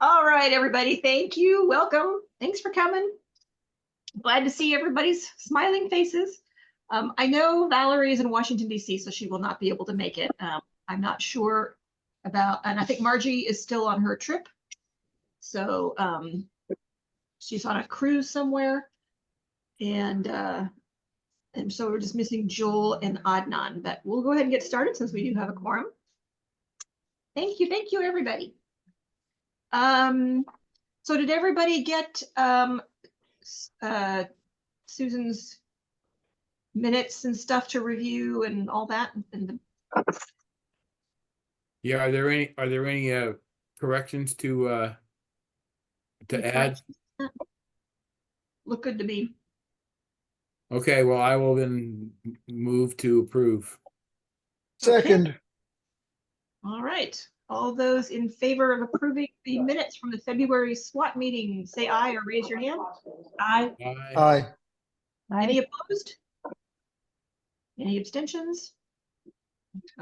All right, everybody. Thank you. Welcome. Thanks for coming. Glad to see everybody's smiling faces. I know Valerie is in Washington, D.C., so she will not be able to make it. I'm not sure about, and I think Margie is still on her trip. So she's on a cruise somewhere. And so we're just missing Joel and Adnan, but we'll go ahead and get started since we do have a quorum. Thank you, everybody. So did everybody get Susan's minutes and stuff to review and all that? Yeah, are there any corrections to add? Look good to me. Okay, well, I will then move to approve. Second. Okay. All right. All those in favor of approving the minutes from the February SWAT meeting, say aye or raise your hand. Aye. Aye. Any opposed? Any abstentions?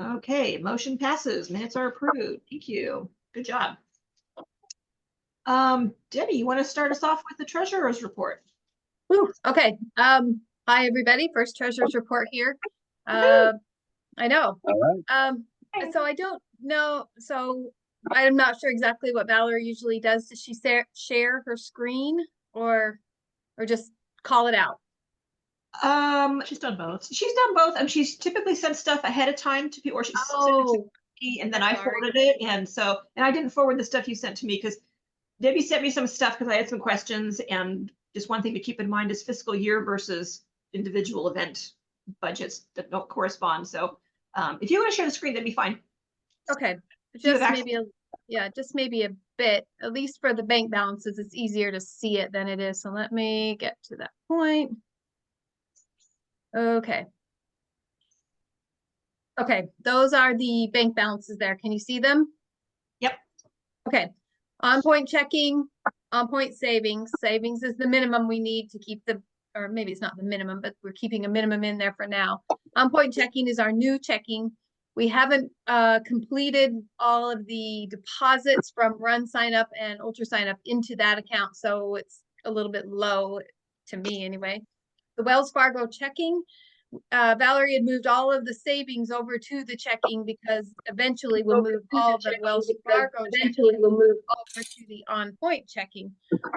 Okay, motion passes. Minutes are approved. Thank you. Good job. Debbie, you want to start us off with the treasurer's report? Ooh, okay. Hi everybody. First treasurer's report here. I know. All right. So I don't know. So I'm not sure exactly what Valerie usually does. Does she share her screen or just call it out? She's done both. She's done both, and she's typically sent stuff ahead of time to people, or she sent it to me, and then I forwarded it. And I didn't forward the stuff you sent to me because Debbie sent me some stuff because I had some questions. And just one thing to keep in mind is fiscal year versus individual event budgets that don't correspond. So if you want to share the screen, that'd be fine. Okay, just maybe a bit, at least for the bank balances, it's easier to see it than it is. So let me get to that point. Okay. Okay, those are the bank balances there. Can you see them? Yep. Okay. On point checking, on point savings. Savings is the minimum we need to keep or maybe it's not the minimum, but we're keeping a minimum in there for now. On point checking is our new checking. We haven't completed all of the deposits from Run Sign Up and Ultra Sign Up into that account, so it's a little bit low to me anyway. The Wells Fargo checking, Valerie had moved all of the savings over to the checking because eventually we'll move all the Wells Fargo checking over to the on point checking.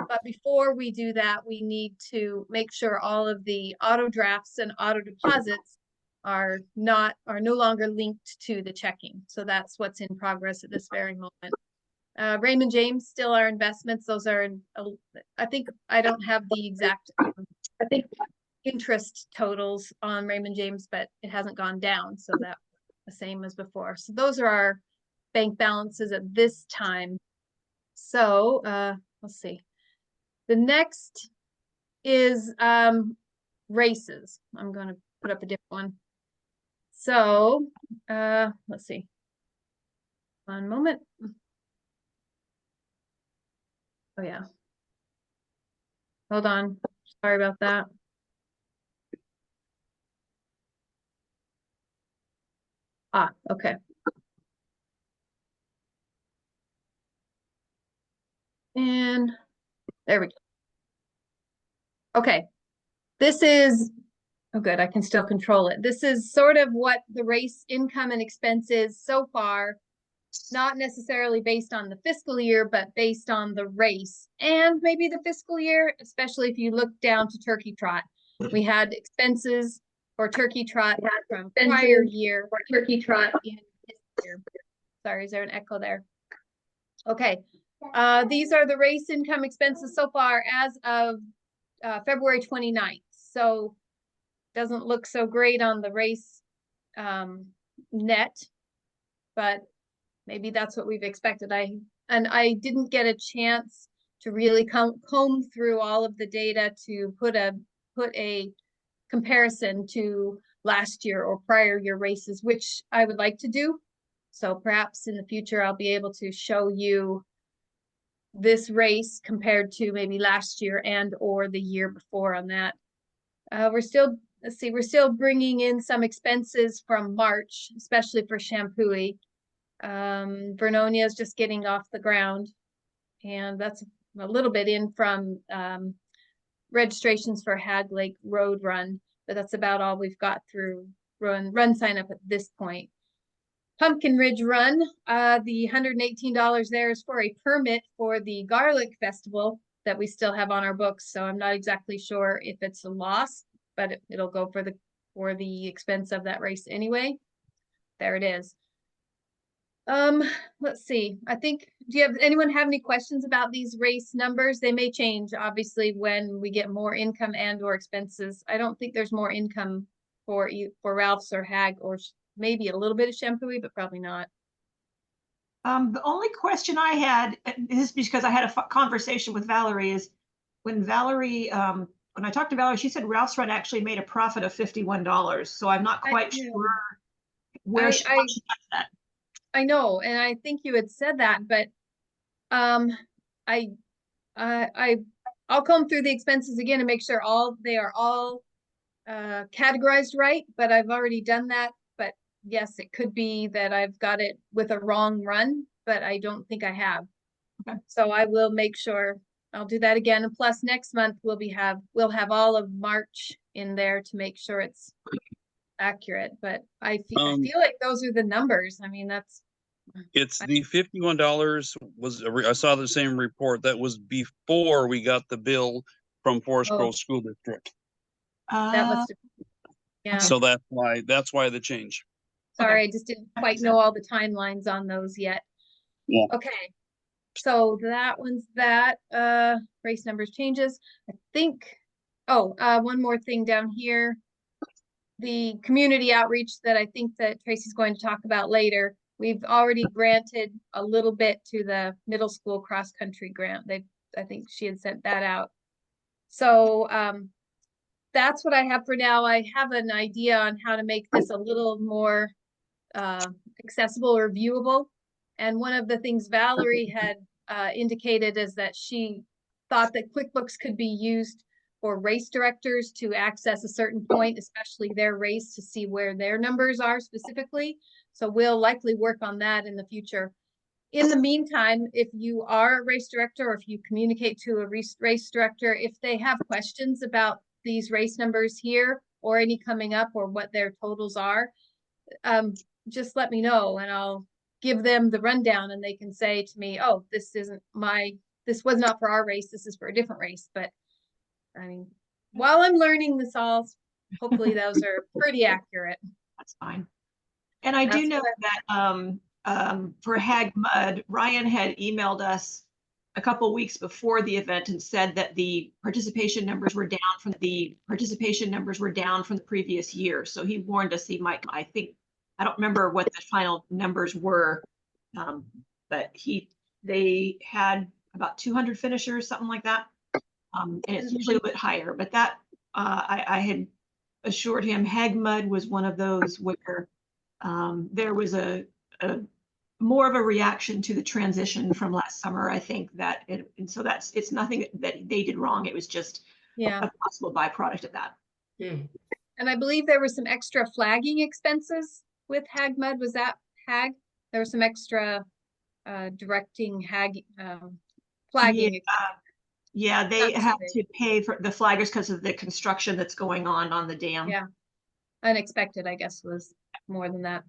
But before we do that, we need to make sure all of the auto drafts and auto deposits are no longer linked to the checking. So that's what's in progress at this very moment. Raymond James, still our investments. Those are, I think I don't have the exact, interest totals on Raymond James, but it hasn't gone down. So that's the same as before. So those are our bank balances at this time. So let's see. The next is races. I'm going to put up a different one. So let's see. One moment. Oh yeah. Hold on. Sorry about that. Okay. And there we go. Okay. This is, oh good, I can still control it. This is sort of what the race income and expenses so far, not necessarily based on the fiscal year, but based on the race and maybe the fiscal year, especially if you look down to Turkey Trot. We had expenses for Turkey Trot from prior year for Turkey Trot in this year. Sorry, is there an echo there? Okay. These are the race income expenses so far as of February 29th. So doesn't look so great on the race net, but maybe that's what we've expected. I didn't get a chance to really comb through all of the data to put a comparison to last year or prior year races, which I would like to do. So perhaps in the future, I'll be able to show you this race compared to maybe last year and or the year before on that. We're still bringing in some expenses from March, especially for Shampooey. Vernonia is just getting off the ground, And that's a little bit in from registrations for Hag Lake Road Run, but that's about all we've got through run sign up at this point. Pumpkin Ridge Run, the $118 there is for a permit for the Garlic Festival that we still have on our books. So I'm not exactly sure if it's a loss, but it'll go for the expense of that race anyway. There it is. Let's see. Do anyone have any questions about these race numbers? They may change, obviously, when we get more income and or expenses. I don't think there's more income for Ralph's or Hag, or maybe a little bit of Shampooey, but probably not. The only question I had, and this is because I had a conversation with Valerie, is when when I talked to Valerie, she said Ralph's Run actually made a profit of $51. So I'm not quite sure where she got that. I know, and I think you had said that, but I'll comb through the expenses again and make sure they are all categorized right, but I've already done that. But yes, it could be that I've got it with a wrong run, but I don't think I have. Okay. So I will make sure I'll do that again. And plus next month we'll have all of March in there to make sure it's accurate, but I feel like those are the numbers. I mean, it's the $51 was, I saw the same report that was before we got the bill from Forest Grove School District. That must have, yeah. So that's why the change. Sorry, I just didn't quite know all the timelines on those yet. Yeah. Okay. So that one's that, race numbers changes. I think, one more thing down here. The community outreach that I think that Tracy's going to talk about later. We've already granted a little bit to the middle school cross-country grant. I think she had sent that out. So that's what I have for now. I have an idea on how to make this a little more accessible or viewable. And one of the things Valerie had indicated is that she thought that QuickBooks could be used for race directors to access a certain point, especially their race, to see where their numbers are specifically. So we'll likely work on that in the future. In the meantime, if you are a race director, or if you communicate to a race director, if they have questions about these race numbers here or any coming up or what their totals are, just let me know and I'll give them the rundown, and they can say to me, oh, this was not for our race, this is for a different race. But I mean, while I'm learning this all, hopefully those are pretty accurate. That's fine. And I do know that for Hag Mud, Ryan had emailed us a couple of weeks before the event and said that the participation numbers were down from the previous year. So he warned us he might, I don't remember what the final numbers were, but they had about 200 finishers, something like that. And it's usually a bit higher, but that I had assured him Hag Mud was one of those where there was a more of a reaction to the transition from last summer. I think that it's nothing that they did wrong. It was just a possible byproduct of that. And I believe there was some extra flagging expenses with Hag Mud. Was that Hag? There was some extra directing Hag flagging. Yeah, they have to pay for the flaggers because of the construction that's going on the dam. Yeah, unexpected, I guess, was more than that.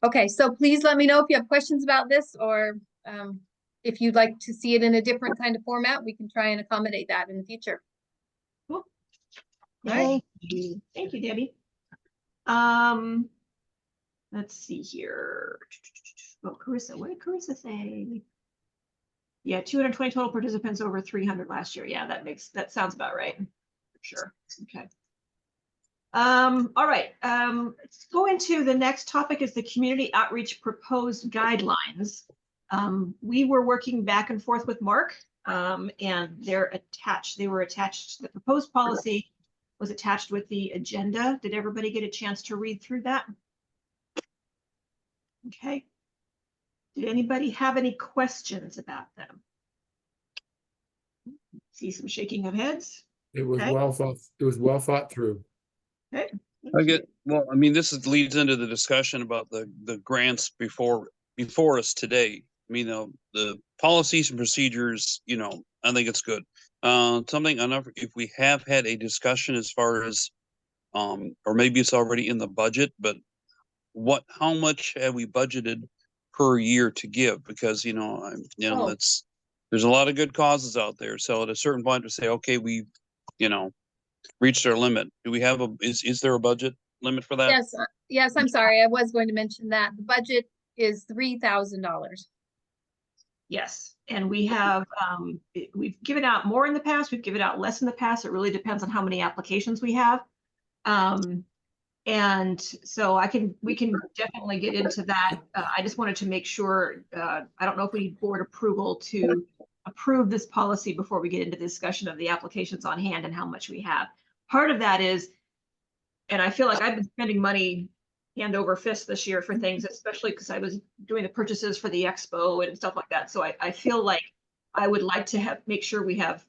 Okay, so please let me know if you have questions about this, or if you'd like to see it in a different kind of format, we can try and accommodate that in the future. Cool. Right. Thank you, Debbie. Let's see here. Oh, Carissa, what did Carissa say? Yeah, 220 total participants, over 300 last year. Yeah, that sounds about right. For sure. Okay. All right. Let's go into the next topic is the community outreach proposed guidelines. We were working back and forth with Mark, and they're attached. They were attached. The proposed policy was attached with the agenda. Did everybody get a chance to read through that? Okay. Did anybody have any questions about them? See some shaking of heads. It was well thought. It was well thought through. Okay. Well, I mean, leads into the discussion about the grants before us today. the policies and procedures, I think it's good. Something enough, if we have had a discussion as far as, or maybe it's already in the budget, but how much have we budgeted per year to give? Because, Oh. there's a lot of good causes out there. So at a certain point to say, okay, we, reached our limit. Do we have is there a budget limit for that? Yes, yes, I'm sorry. I was going to mention that. The budget is $3,000. Yes, and we have, we've given out more in the past, we've given out less in the past. It really depends on how many applications we have. And so we can definitely get into that. I just wanted to make sure, I don't know if we need board approval to approve this policy before we get into the discussion of the applications on hand and how much we have. Part of that is, and I feel like I've been spending money hand over fist this year for things, especially because I was doing the purchases for the expo and stuff like that. So I feel like I would like to make sure we have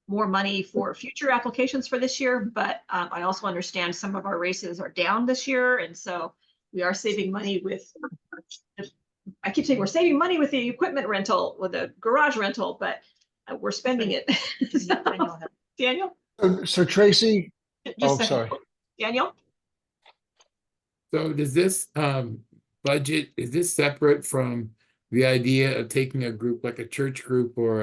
more money for future applications for this year, but I also understand some of our races are down this year, and so we are saving money with, I keep saying we're saving money with the equipment rental, with the garage rental, but we're spending it. So, Daniel? So Tracy, Just oh, a second. sorry. Daniel? So does this budget, is this separate from the idea of taking a group like a church group or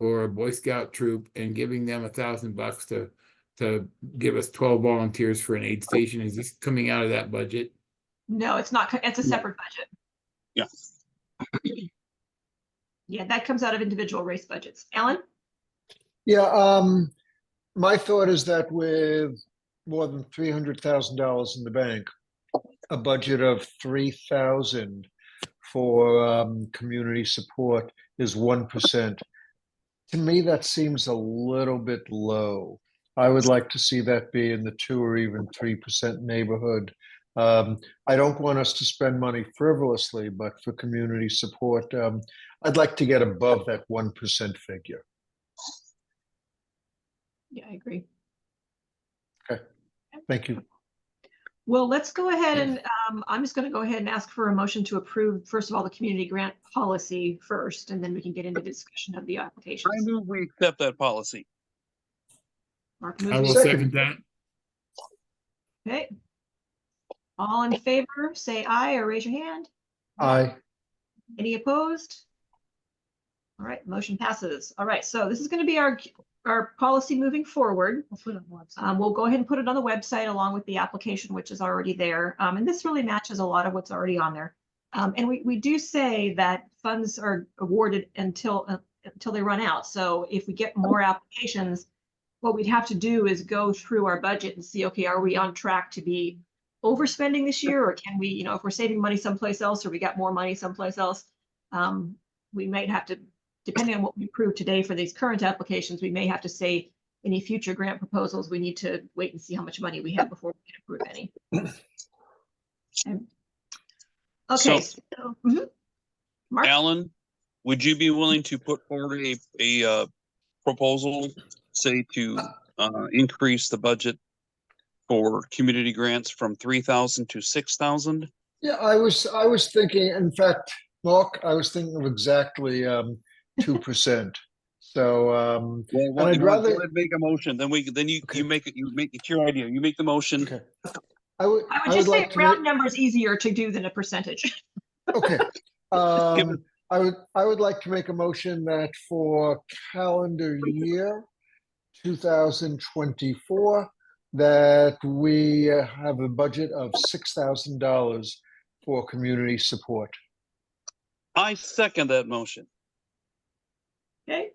a Boy Scout troop and giving them $1,000 to give us 12 volunteers for an aid station? Is this coming out of that budget? No, it's not. It's a separate budget. Yeah. Yeah, that comes out of individual race budgets. Alan? Yeah, my thought is that with more than $300,000 in the bank, a budget of $3,000 for community support is 1%. To me, that seems a little bit low. I would like to see that be in the 2 or even 3% neighborhood. I don't want us to spend money frivolously, but for community support, I'd like to get above that 1% figure. Yeah, I agree. Okay, thank you. Well, let's go ahead and I'm just going to go ahead and ask for a motion to approve, first of all, the community grant policy first, and then we can get into the discussion of the I applications. move we accept that policy. Mark I moves. will second that. Okay. All in favor, say aye or raise your hand. Aye. Any opposed? All right, motion passes. All right, so this is going to be our policy moving forward. We'll go ahead and put it on the website along with the application, which is already there. And this really matches a lot of what's already on there. And we do say that funds are awarded until they run out. So if we get more applications, what we'd have to do is go through our budget and see, okay, are we on track to be overspending this year? Or can we, if we're saving money someplace else, or we got more money someplace else, we might have to, depending on what we approve today for these current applications, we may have to say any future grant proposals, we need to wait and see how much money we have before we can approve any. Okay. So, Mark? Alan, would you be willing to put forward a proposal, say to increase the budget for community grants from 3,000 to 6,000? Yeah, I was thinking, in fact, Mark, I was thinking of exactly 2%. So Well, and I'd rather make a motion. Then you make it. It's your idea. You make the motion. Okay. I would just say like to round numbers easier to do than a percentage. Okay. I would like to make a motion that for calendar year 2024, that we have a budget of $6,000 for community support. I second that motion. Okay.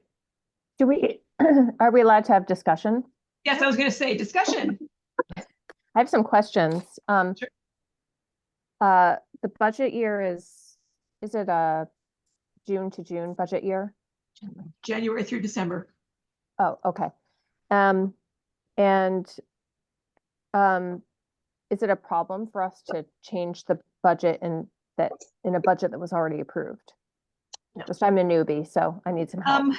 Are we allowed to have discussion? Yes, I was going to say discussion. I have some questions. Sure. The budget year is it a June to June budget year? January through December. Oh, okay. Is it a problem for us to change the budget in a budget that was already approved? No. Just I'm a newbie, so I need some help.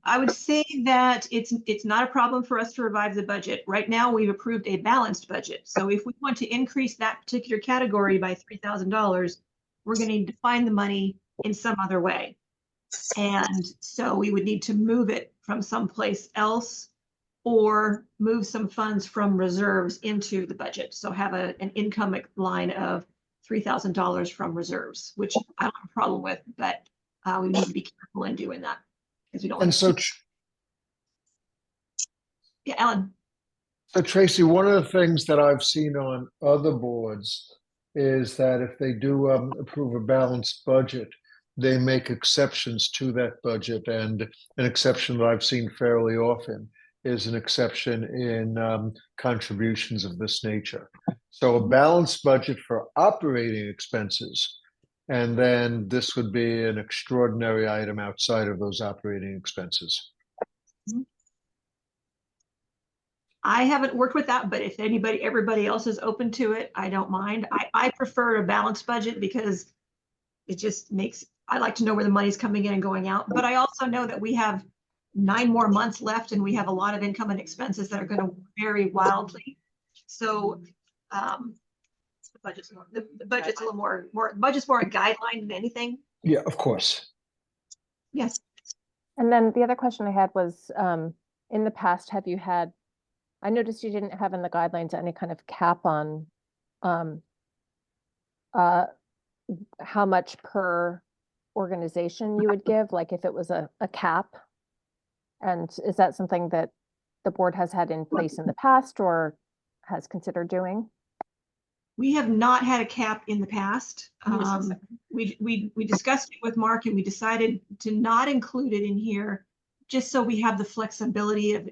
I would say that it's not a problem for us to revise the budget. Right now, we've approved a balanced budget. So if we want to increase that particular category by $3,000, we're going to need to find the money in some other way. And so we would need to move it from someplace else or move some funds from reserves into the budget. So have an income line of $3,000 from reserves, which I don't have a problem with, but we need to be careful in doing that because we don't want And to. so, Yeah, Ellen. so Tracy, one of the things that I've seen on other boards is that if they do approve a balanced budget, they make exceptions to that budget. And an exception that I've seen fairly often is an exception in contributions of this nature. So a balanced budget for operating expenses, and then this would be an extraordinary item outside of those operating expenses. I haven't worked with that, but if everybody else is open to it, I don't mind. I prefer a balanced budget because it just makes, I like to know where the money's coming in and going out. But I also know that we have 9 more months left and we have a lot of income and expenses that are going to vary wildly. So the budget's a little more budget's more a guideline than anything. Yeah, of course. Yes. And then the other question I had was, in the past, have you had, I noticed you didn't have in the guidelines any kind of cap on how much per organization you would give, like if it was a cap? And is that something that the board has had in place in the past or has considered doing? We have not had a cap in the past. We discussed it with Mark and we decided to not include it in here just so we have the flexibility of,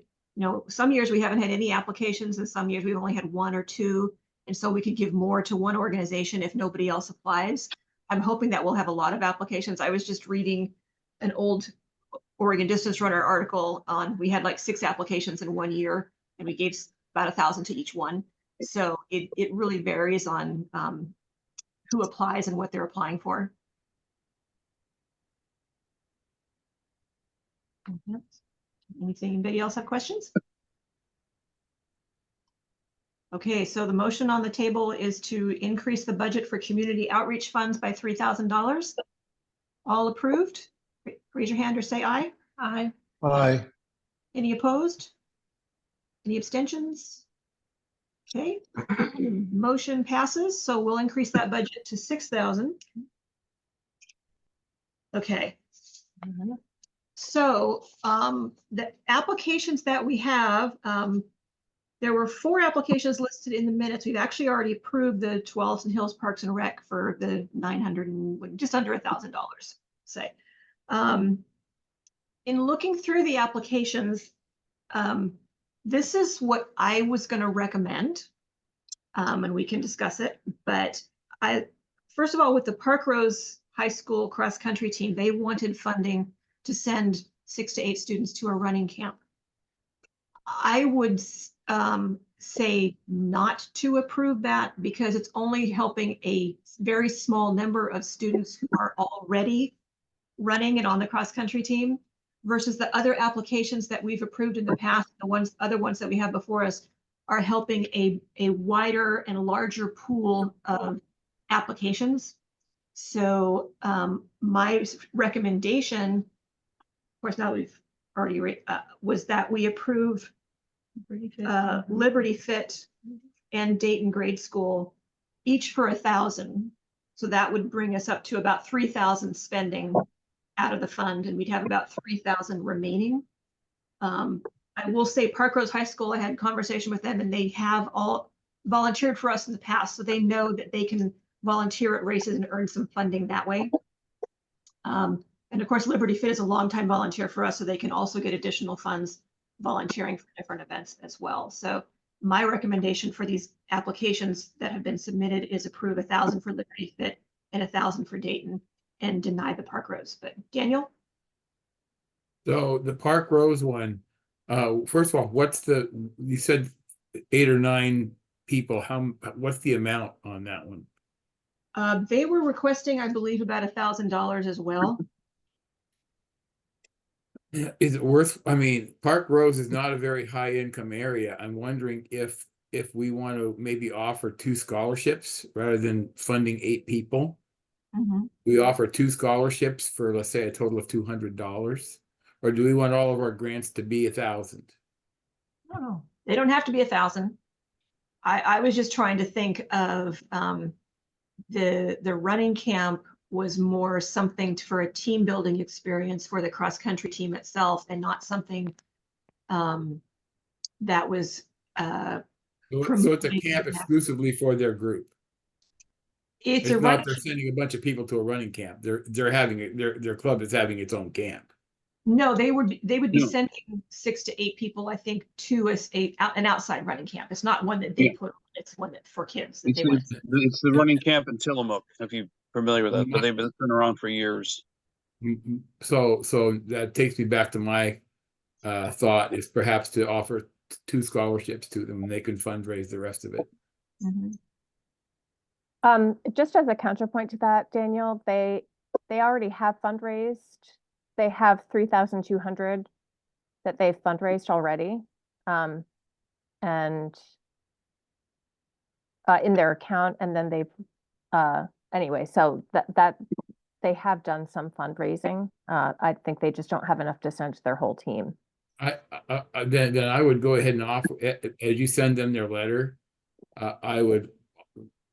some years we haven't had any applications and some years we've only had 1 or 2. And so we could give more to one organization if nobody else applies. I'm hoping that we'll have a lot of applications. I was just reading an old Oregon Distance Runner article on, we had like 6 applications in 1 year and we gave about $1,000 to each one. So it really varies on who applies and what they're applying for. Anything, anybody else have questions? Okay, so the motion on the table is to increase the budget for community outreach funds by $3,000. All approved? Raise your hand or say aye. Aye. Aye. Any opposed? Any abstentions? Okay, motion passes, so we'll increase that budget to 6,000. Okay. So the applications that we have, there were 4 applications listed in the minutes. We've actually already approved the Tualatin Hills Parks and Rec for the $900 and just under $1,000, say. In looking through the applications, this is what I was going to recommend, and we can discuss it. But first of all, with the Park Rose High School cross country team, they wanted funding to send 6 to 8 students to a running camp. I would say not to approve that because it's only helping a very small number of students who are already running and on the cross country team versus the other applications that we've approved in the past. The other ones that we have before us are helping a wider and larger pool of applications. So my recommendation, of course, now we've already was that we approve Liberty Fit and Dayton Grade School each for $1,000. So that would bring us up to about 3,000 spending out of the fund, and we'd have about 3,000 remaining. I will say Park Rose High School, I had a conversation with them and they have all volunteered for us in the past, so they know that they can volunteer at races and earn some funding that way. And of course, Liberty Fit is a longtime volunteer for us, so they can also get additional funds volunteering for different events as well. So my recommendation for these applications that have been submitted is approve 1,000 for Liberty Fit and 1,000 for Dayton and deny the Park Rose. But Daniel? So the Park Rose one, first of all, you said 8 or 9 people, what's the amount on that one? They were requesting, I believe, about $1,000 as well. Is it worth, I mean, Park Rose is not a very high income area. I'm wondering if we want to maybe offer 2 scholarships rather than funding 8 people. We offer 2 scholarships for, let's say, a total of $200, or do we want all of our grants to be 1,000? I don't know. They don't have to be 1,000. I was just trying to think of the running camp was more something for a team building experience for the cross country team itself, and not something that was So it's a promoting- camp exclusively for their group. It's It's a not running. they're sending a bunch of people to a running camp. They're having it. Their club is having its own camp. No, they would be No. sending 6 to 8 people, I think, to an outside running camp. It's not one that they Yeah. put on. It's one that for kids that It's, they want. it's the running camp in Tillamook, if you're familiar with that, but they've been around for years. So that takes me back to my thought is perhaps to offer 2 scholarships to them, and they can fundraise the rest of it. Just as a counterpoint to that, Daniel, they already have fundraised. They have 3,200 that they've fundraised already. And in their account, and then they've anyway, so that they have done some fundraising. I think they just don't have enough to send to their whole team. Then I would go ahead and offer, as you send them their letter, I would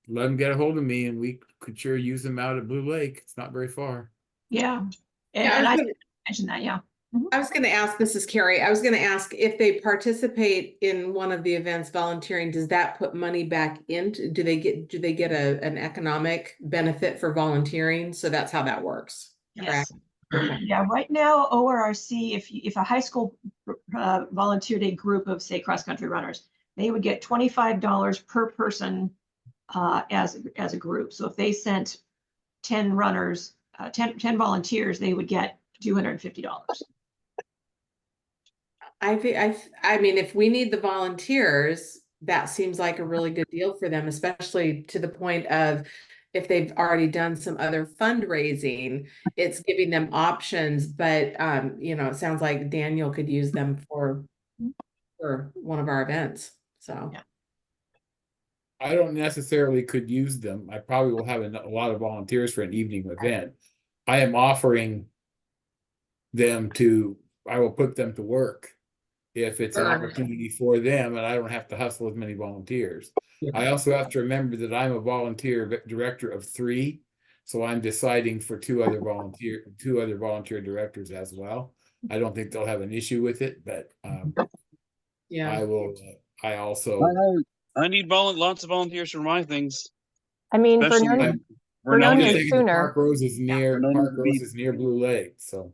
let them get a hold of me, and we could sure use them out at Blue Lake. It's not very far. Yeah. Yeah, And I I was gonna- mentioned that, yeah. I was going to ask, this is Carrie. I was going to ask if they participate in one of the events volunteering, does that put money back into, do they get an economic benefit for volunteering? So that's how that works. Yes. Correct? Okay. Yeah, right now, ORRC, if a high school volunteered a group of, say, cross-country runners, they would get $25 per person as a group. So if they sent 10 runners, 10 volunteers, they would get $250. I mean, if we need the volunteers, that seems like a really good deal for them, especially to the point of if they've already done some other fundraising, it's giving them options. But it sounds like Daniel could use them for one of our events. So Yeah. I don't necessarily could use them. I probably will have a lot of volunteers for an evening event. I am offering them I will put them to work if it's an Sure. opportunity for them, and I don't have to hustle as many volunteers. I also have to remember that I'm a volunteer director of 3, so I'm deciding for 2 other volunteer directors as well. I don't think they'll have an issue with it, but yeah. I will. I also. I need lots of volunteers for my things. I mean, Especially Vernonia, when I'm Vernonia just is thinking that sooner. Park Rose is near. Vernonia's Park Rose deep. is near Blue Lake, so.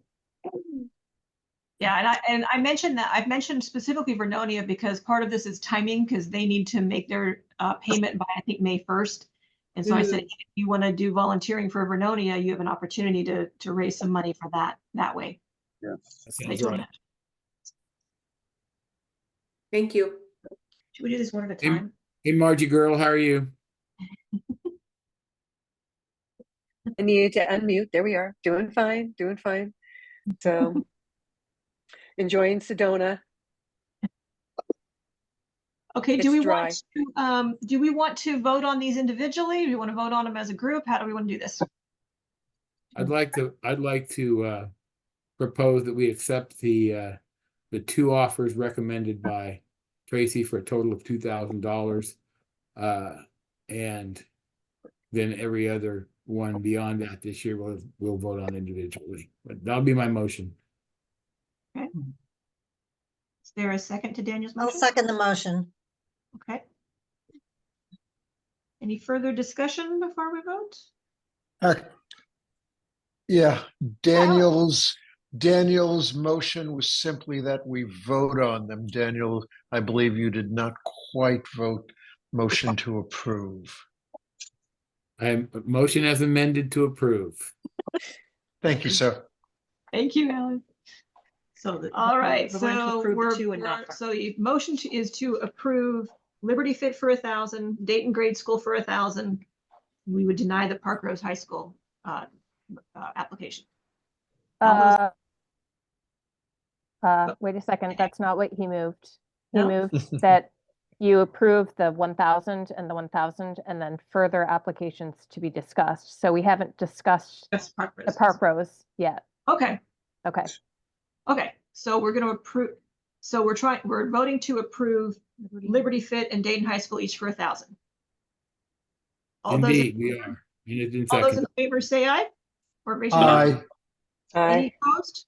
Yeah, and I mentioned that I've mentioned specifically Vernonia because part of this is timing, because they need to make their payment by, I think, May 1st. And so I said, if you want to do volunteering for Vernonia, you have an opportunity to raise some money for that way. Yeah, That They sounds told me right. that. Thank you. Should we do this one at a Hey, time? Hey, Margie girl, how are you? I needed to unmute. There we are. Doing fine, doing fine. So enjoying Sedona. Okay, It's do we dry. want to vote on these individually? Do we want to vote on them as a group? How do we want to do this? I'd like to propose that we accept the 2 offers recommended by Tracy for a total of $2,000. And then every other one beyond that this year we'll vote on individually. But that'll be my motion. Okay. Is there a second to Daniel's I'll motion? second the motion. Okay. Any further discussion before we vote? Yeah, Daniel's motion was simply that we vote on them. Daniel, I believe you did not quite vote motion to approve. Motion as amended to approve. Thank you, sir. Thank you, Alan. All right, we're going to so approve the 2 and not so the motion is to approve Liberty Fit for 1,000, Dayton Grade School for 1,000. We would deny the Park Rose High School application. All Wait a second, that's not what he moved. He No? moved that you approve the 1,000 and the 1,000 and then further applications to be discussed. So we haven't discussed That's park the roses. park rose yet. Okay, Okay. okay, so we're gonna approve, so we're voting to approve Liberty Fit and Dayton High School each for 1,000. All those, Indeed, we are. And it's in all those in second. favor say aye. Or raise your hand. Aye. Any opposed?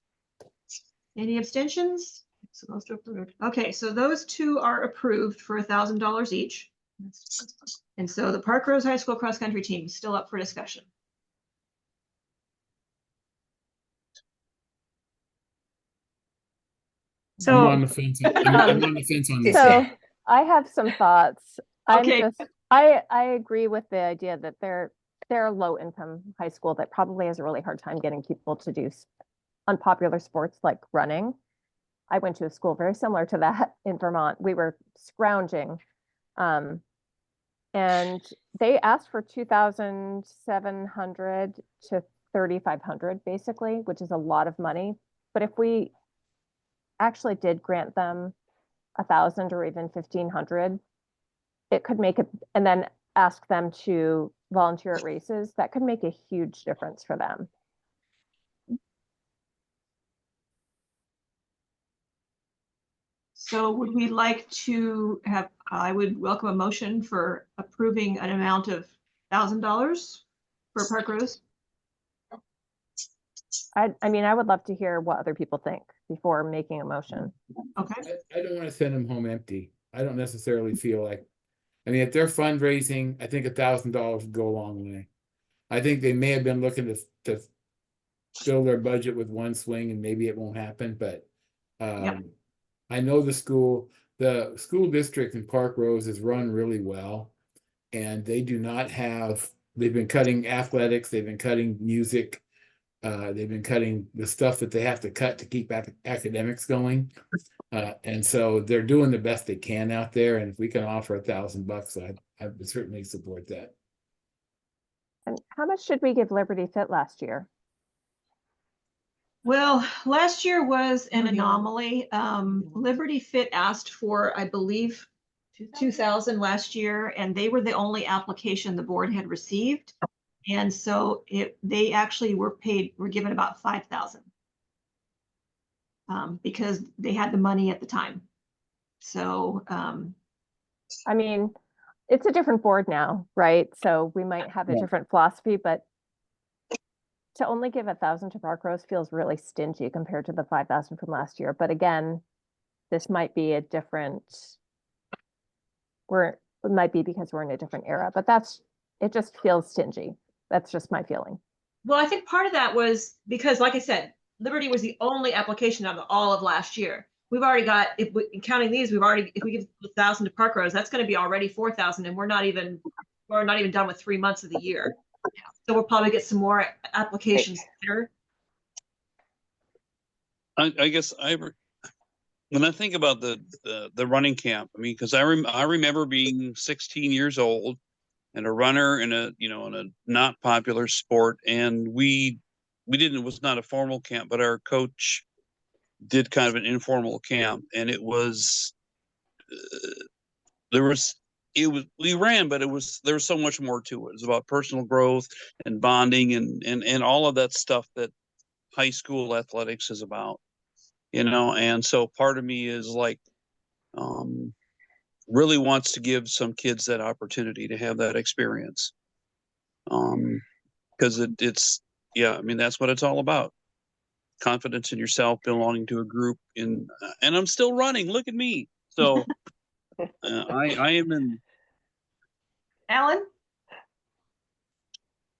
Any abstentions? So those two approved. Okay, so those two are approved for $1,000 each. And so the Park Rose High School cross country team is still up for discussion. I'm So, on the fence. I'm on the fence on this. So I have some thoughts. Okay. I agree with the idea that they're a low income high school that probably has a really hard time getting people to do unpopular sports like running. I went to a school very similar to that in Vermont. We were scrounging. And they asked for 2,700 to 3,500 basically, which is a lot of money. But if we actually did grant them 1,000 or even 1,500, it could make it, and then ask them to volunteer at races, that could make a huge difference for them. so would we like to have, I would welcome a motion for approving an amount of $1,000 for Park Rose. I mean, I would love to hear what other people think before making a motion. Okay, I don't want to send them home empty. I don't necessarily feel like, I mean, if they're fundraising, I think $1,000 would go a long way. I think they may have been looking to fill their budget with one swing and maybe it won't happen, but I know the school district in Park Rose is run really well. And they do not have, they've been cutting athletics, they've been cutting music, they've been cutting the stuff that they have to cut to keep academics going. And so they're doing the best they can out there. And if we can offer $1,000, I would certainly support that. And how much did we give Liberty Fit last year? well, last year was an anomaly. Liberty Fit asked for, I believe, 2,000 last year, and they were the only application the board had received. And so they actually were given about 5,000. Because they had the money at the time. So, I mean, it's a different board now, right? So we might have a different philosophy, but to only give 1,000 to Park Rose feels really stingy compared to the 5,000 from last year. But again, this might be a different, it might be because we're in a different era, but it just feels stingy. That's just my feeling. well, I think part of that was because, like I said, Liberty was the only application out of all of last year. We've already got, counting these, if we give 1,000 to Park Rose, that's going to be already 4,000, and we're not even done with 3 months of the year. So we'll probably get some more applications later. I guess when I think about the running camp, I mean, because I remember being 16 years old and a runner in a not popular sport, and it was not a formal camp, but our coach did kind of an informal camp, and we ran, but there was so much more to it. It was about personal growth and bonding and all of that stuff that high school athletics is about, and so part of me is like, really wants to give some kids that opportunity to have that experience. Because it's, I mean, that's what it's all about. Confidence in yourself, belonging to a group, and I'm still running. Look at me. So I am in. Alan?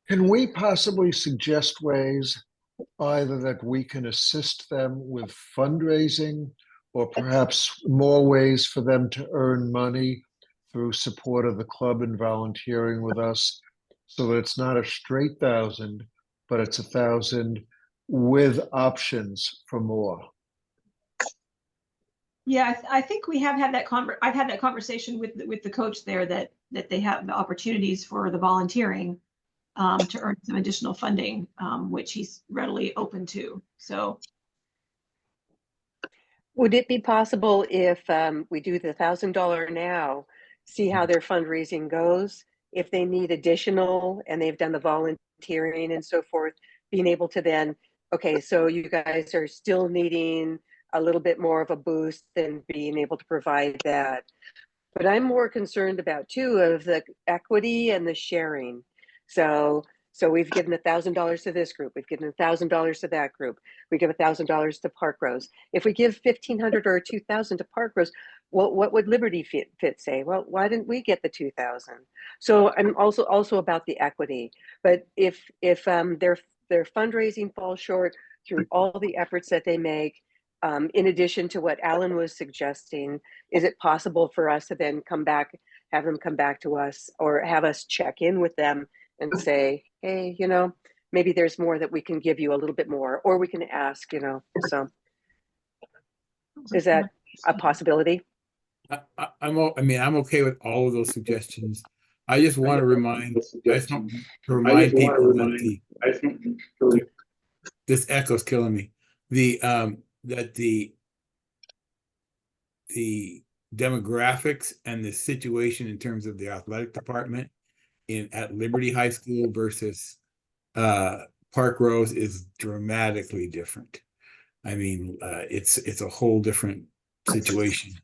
Can we possibly suggest ways either that we can assist them with fundraising or perhaps more ways for them to earn money through support of the club and volunteering with us so that it's not a straight 1,000, but it's 1,000 with options for more? Yeah, I think we have had that I've had that conversation with the coach there that they have the opportunities for the volunteering to earn some additional funding, which he's readily open to. So Would it be possible if we do the $1,000 now, see how their fundraising goes? If they need additional and they've done the volunteering and so forth, being able to then, okay, so you guys are still needing a little bit more of a boost than being able to provide that. But I'm more concerned about too of the equity and the sharing. So we've given $1,000 to this group. We've given $1,000 to that group. We give $1,000 to Park Rose. If we give 1,500 or 2,000 to Park Rose, what would Liberty Fit say? Well, why didn't we get the 2,000? So I'm also about the equity. But if their fundraising falls short through all the efforts that they make, in addition to what Alan was suggesting, is it possible for us to then have them come back to us, or have us check in with them and say, hey, maybe there's more that we can give you a little bit more, or we can ask, so is that a possibility? I'm okay with all of those suggestions. I just want to remind people that this echo's killing me. That the demographics and the situation in terms of the athletic department at Liberty High School versus Park Rose is dramatically different. I mean, it's a whole different situation.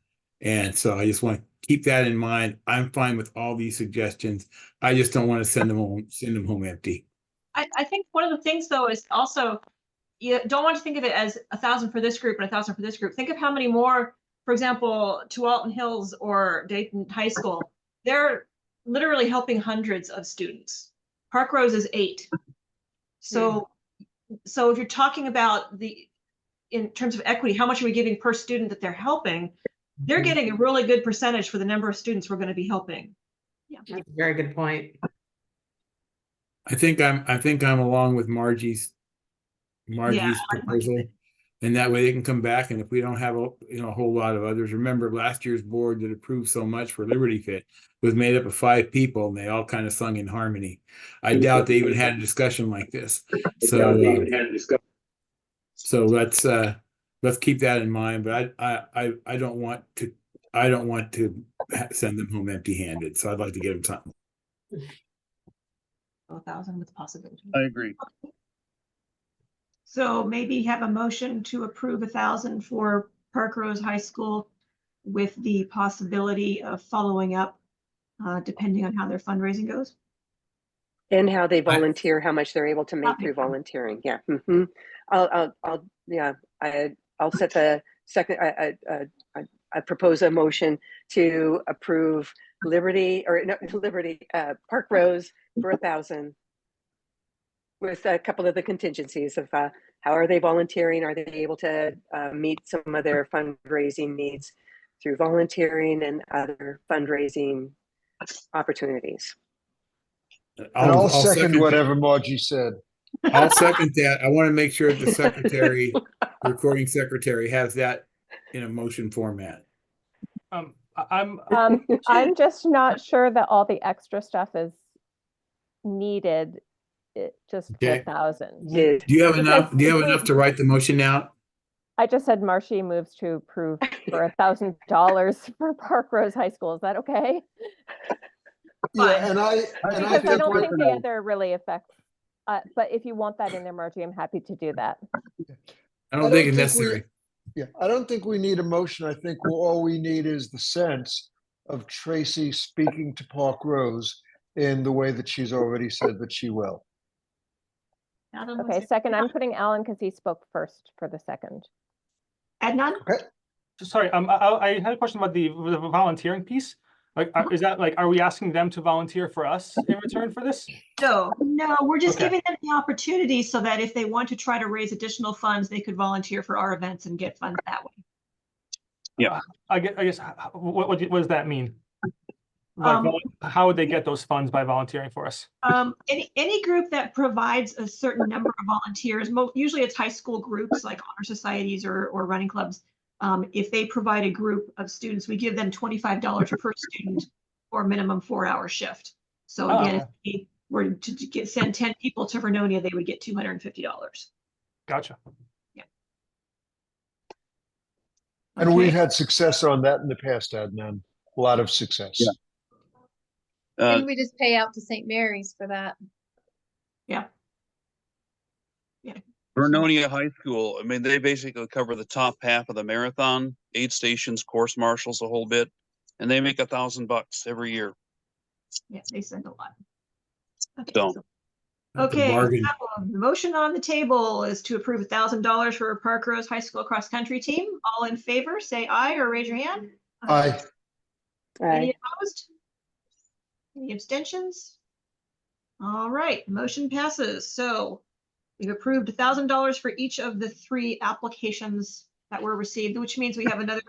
And so I just want to keep that in mind. I'm fine with all these suggestions. I just don't want to send them home empty. I think one of the things though is also, you don't want to think of it as 1,000 for this group and 1,000 for this group. Think of how many more, for example, Tualatin Hills or Dayton High School, they're literally helping hundreds of students. Park Rose is 8. So if you're talking about in terms of equity, how much are we giving per student that they're helping? They're getting a really good percentage for the number of students we're going to be helping. Yeah, That's a very good point. I think I'm along with Margie's proposal, and that way they can come back. And if we don't have a whole lot of others, remember last year's board that approved so much for Liberty Fit was made up of 5 people, and they all kind of sung in harmony. I doubt they even had a discussion like this. So let's keep that in mind. But I don't want to send them home empty-handed. So I'd like to get them something. 1,000 with possibility. I agree. So maybe have a motion to approve 1,000 for Park Rose High School with the possibility of following up depending on how their fundraising goes. And how they volunteer, how much they're able to make through volunteering. Yeah. I'll set the second. I propose a motion to approve Park Rose for 1,000, with a couple of the contingencies of how are they volunteering? Are they able to meet some of their fundraising needs through volunteering and other fundraising opportunities? I'll second whatever Margie said. I'll second that. I want to make sure the recording secretary has that in a motion format. I'm just not sure that all the extra stuff is needed. Just for 1,000. Do you have enough? Do you have enough to write the motion out? I just said Marcy moves to approve for $1,000 for Park Rose High School. Is that okay? Yeah, and I don't think the other really affects. But if you want that in there, Margie, I'm happy to do that. I don't think it's necessary. I don't think we need a motion. I think all we need is the sense of Tracy speaking to Park Rose in the way that she's already said that she will. Okay, second. I'm putting Alan because he spoke first for the second. Adnan? Okay. Sorry, I had a question about the volunteering piece. Like, is that like, are we asking them to volunteer for us in return for this? No, we're just giving them the opportunity so that if they want to try to raise additional funds, they could volunteer for our events and get funds that way. Yeah. I guess what does that mean? Like, how would they get those funds by volunteering for us? Any group that provides a certain number of volunteers, usually it's high school groups like honor societies or running clubs. If they provide a group of students, we give them $25 per student for a minimum 4-hour shift. So again, if we were to send 10 people to Vernonia, they would get $250. Gotcha. Yeah. And we've Okay. had success on that in the past, Adnan. A lot of success. Yeah. Didn't we just pay out to St. Mary's for that? Yeah. Yeah. Vernonia High School, I mean, they basically cover the top half of the marathon, 8 stations, course marshals a whole bit, and they make $1,000 every year. Yeah, they send a lot. Okay. So, That's a Okay, bargain. so the motion on the table is to approve $1,000 for Park Rose High School cross country team. All in favor, say aye or raise your hand. Aye. Any Aye. opposed? Any abstentions? All right, motion passes. So we've approved $1,000 for each of the 3 applications that were received, which means we have another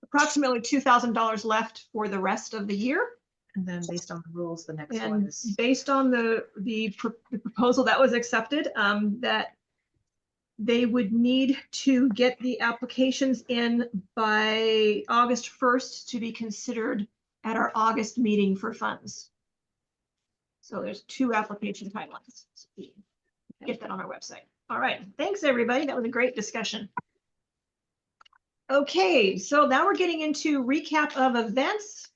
approximately $2,000 left for the rest of the year. And then based on the rules, the next one And is, based on the proposal that was accepted, that they would need to get the applications in by August 1st to be considered at our August meeting for funds. So there's 2 application timelines. Get that on our website. All right, thanks everybody. That was a great discussion. Okay, so now we're getting into recap of events.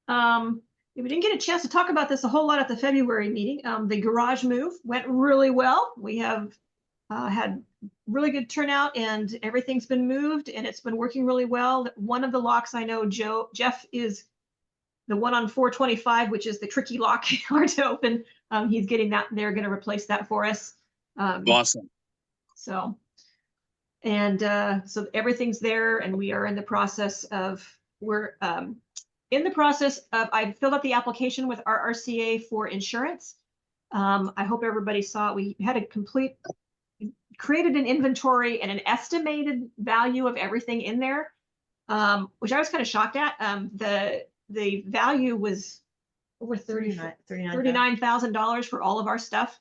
We didn't get a chance to talk about this a whole lot at the February meeting. The garage move went really well. We have had really good turnout and everything's been moved and it's been working really well. One of the locks I know, Jeff is the one on 425, which is the tricky lock, hard to open. He's getting that. They're going to replace that for us. awesome. So everything's there and we are in the process of, I filled out the application with our RCA for insurance. I hope everybody saw it. We had created an inventory and an estimated value of everything in there, which I was kind of shocked at. The value was over $39,000 for all of our stuff.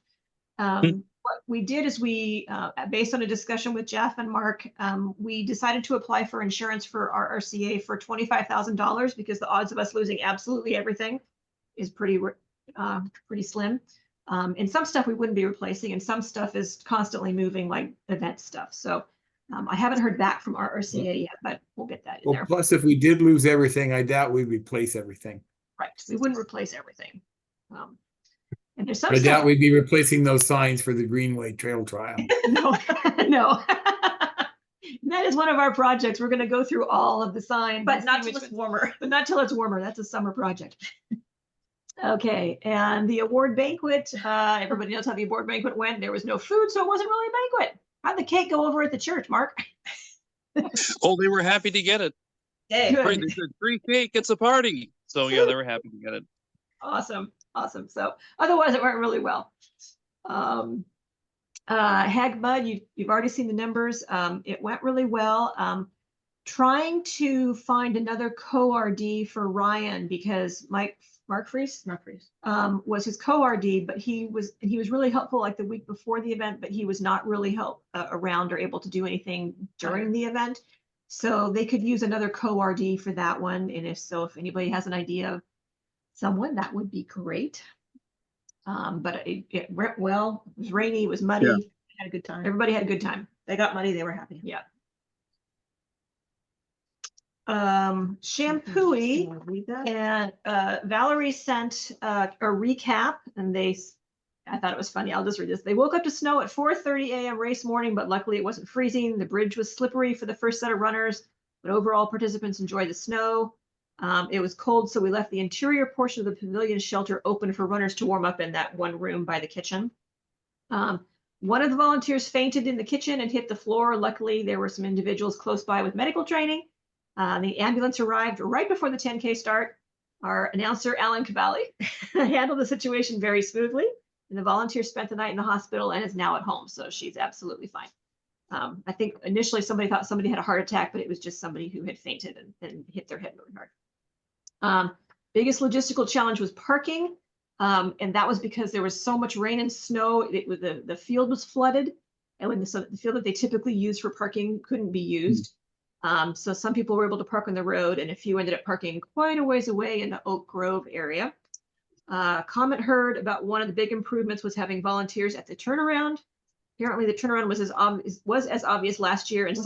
What we did is we, based on a discussion with Jeff and Mark, we decided to apply for insurance for our RCA for $25,000 because the odds of us losing absolutely everything is pretty slim. And some stuff we wouldn't be replacing and some stuff is constantly moving, like event stuff. So I haven't heard back from our RCA yet, but we'll get that in Well, there. plus if we did lose everything, I doubt we'd replace everything. Right, we wouldn't replace everything. And there's some I stuff. doubt we'd be replacing those signs for the Greenway Trail Trial. No, no. That is one of our projects. We're going to go through all of the signs. but and not see till which it's ones- warmer. But not till it's warmer. That's a summer project. Okay, and the award banquet, everybody knows how the award banquet went. There was no food, so it wasn't really a banquet. How'd the cake go over at the church, Mark? Oh, they were happy to get it. Yay. Good. Right, they said free cake, it's a party. So yeah, they were happy to get it. Awesome, awesome. So otherwise it went really well. Hag Mud, you've already seen the numbers. It went really well. Trying to find another co-RD for Ryan because Mark Freese was his co-RD, but he was really helpful like the week before the event, but he was not really around or able to do anything during the event. So they could use another co-RD for that one. And if anybody has an idea of someone, that would be great. But it went well. It was rainy, it was muddy. Yeah. Had a good time. Everybody had a good time. They got money, they were happy. Yeah. Shampooey Read that? and Valerie sent a recap and I thought it was funny. I'll just read this. They woke up to snow at 4:30 a.m. race morning, but luckily it wasn't freezing. The bridge was slippery for the first set of runners, but overall participants enjoyed the snow. It was cold, so we left the interior portion of the pavilion shelter open for runners to warm up in that one room by the kitchen. One of the volunteers fainted in the kitchen and hit the floor. Luckily, there were some individuals close by with medical training. The ambulance arrived right before the 10K start. Our announcer, Alan Cavalli, handled the situation very smoothly. And the volunteer spent the night in the hospital and is now at home. So she's absolutely fine. I think initially somebody thought somebody had a heart attack, but it was just somebody who had fainted and hit their head really hard. Biggest logistical challenge was parking. And that was because there was so much rain and snow. The field was flooded. And so the field that they typically use for parking couldn't be used. So some people were able to park on the road and a few ended up parking quite a ways away in the Oak Grove area. Comment heard about one of the big improvements was having volunteers at the turnaround. apparently the turnaround was as obvious last year, and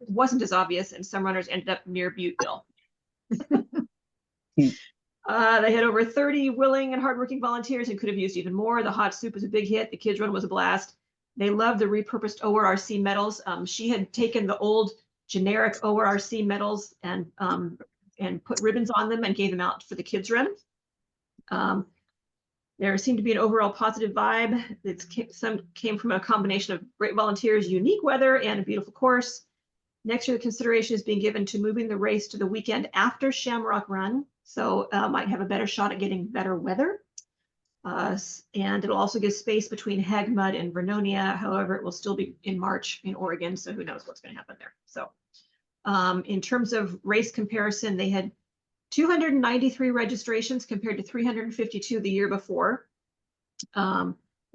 wasn't as obvious, and some runners ended up near Butteville. They had over 30 willing and hardworking volunteers and could have used even more. The hot soup was a big hit. The kids run was a blast. They loved the repurposed ORRC medals. She had taken the old generic ORRC medals and put ribbons on them and gave them out for the kids run. There seemed to be an overall positive vibe. Some came from a combination of great volunteers, unique weather, and a beautiful course. Next year, the consideration is being given to moving the race to the weekend after Shamrock Run, so might have a better shot at getting better weather. And it'll also give space between Hagmud and Vernonia. However, it will still be in March in Oregon, so who knows what's going to happen there. So in terms of race comparison, they had 293 registrations compared to 352 the year before. They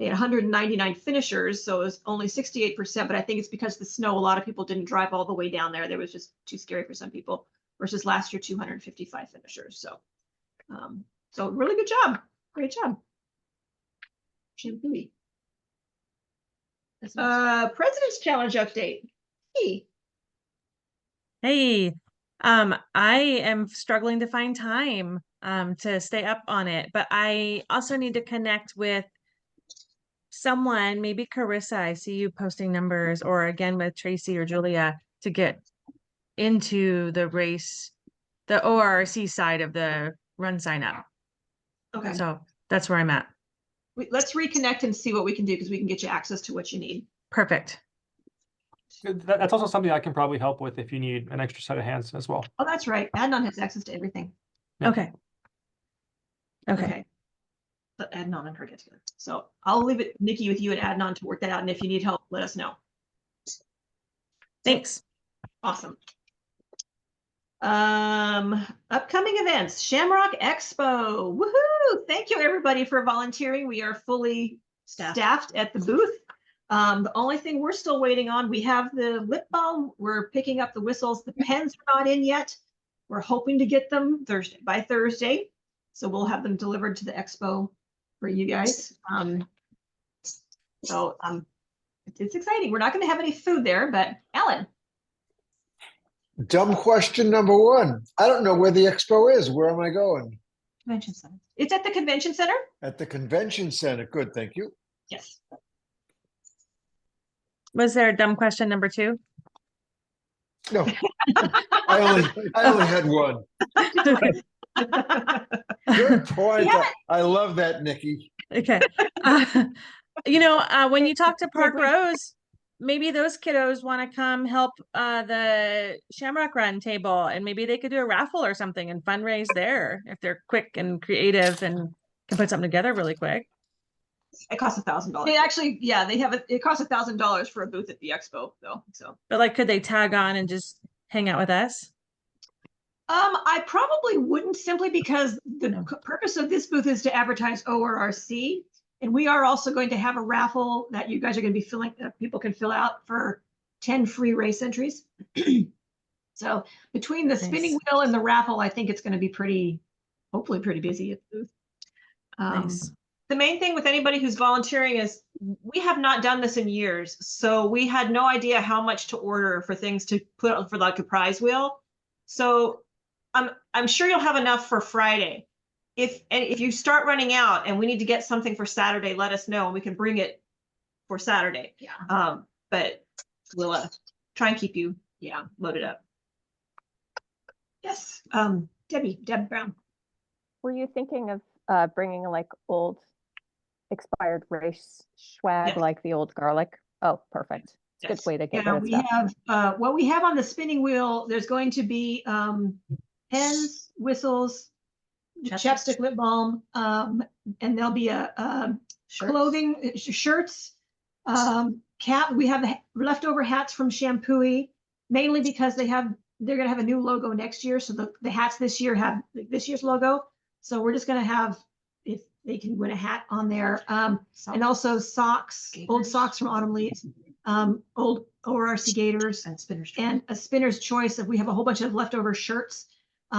had 199 finishers, so it was only 68%, but I think it's because of the snow, a lot of people didn't drive all the way down there. There was just too scary for some people, versus last year, 255 finishers. So, so really good job. Great job. Shampooey. President's Challenge update. Hey. Hey, I am struggling to find time to stay up on it, but I also need to connect with someone, maybe Carissa. I see you posting numbers, or again with Tracy or Julia, to get into the race, the ORRC side of the run sign up. Okay. So that's where I'm at. Let's reconnect and see what we can do, because we can get you access to what you need. Perfect. That's also something I can probably help with if you need an extra set of hands as well. Oh, that's right. Adnan has access to everything. Yeah. Okay. Okay. But Adnan and her get together. So I'll leave it, Nikki, with you and Adnan to work that out. And if you need help, let us know. Thanks. Awesome. Upcoming events, Shamrock Expo. Woohoo! Thank you everybody for volunteering. We are fully staffed at the booth. The only thing we're still waiting on, we have the lip balm. We're picking up the whistles. The pens are not in yet. We're hoping to get them by Thursday. So we'll have them delivered to the expo for you guys. It's exciting. We're not going to have any food there, but Alan. Dumb question number one. I don't know where the expo is. Where am I going? Convention Center. It's at the Convention Center? At the convention center. Good, thank you. Yes. Was there a dumb question number 2? No, I only had one. Good point. I love that, Nikki. Okay. When you talk to Park Rose, maybe those kiddos want to come help the Shamrock Run table, and maybe they could do a raffle or something and fundraise there if they're quick and creative and can put something together really quick. It costs $1,000. They actually, yeah, it costs $1,000 for a booth at the expo though. So, but like, could they tag on and just hang out with us? I probably wouldn't, simply because the purpose of this booth is to advertise ORRC. And we are also going to have a raffle that you guys are going to be filling, people can fill out for 10 free race entries. So between the spinning wheel and the raffle, I think it's going to be hopefully pretty busy at the booth. Nice. The main thing with anybody who's volunteering is we have not done this in years. So we had no idea how much to order for things to put on for like a prize wheel. So I'm sure you'll have enough for Friday. If you start running out and we need to get something for Saturday, let us know and we can bring it for Saturday. Yeah. But we'll try and keep you loaded up. Yes. Deb Brown. Were you thinking of bringing like old expired race swag, like the old garlic? Oh, perfect. It's a good way to get rid of stuff. Have what we have on the spinning wheel. There's going to be pens, whistles, chapstick, lip balm, and there'll be a clothing, shirts, cap. We have the leftover hats from Shampooey, mainly because they're going to have a new logo next year. So the hats this year have this year's logo. So we're just going to have, if they can win a hat on there, and also socks, old socks from Autumn Leaves, old ORRC Gators, and a spinner's choice. We have a whole bunch of leftover shirts.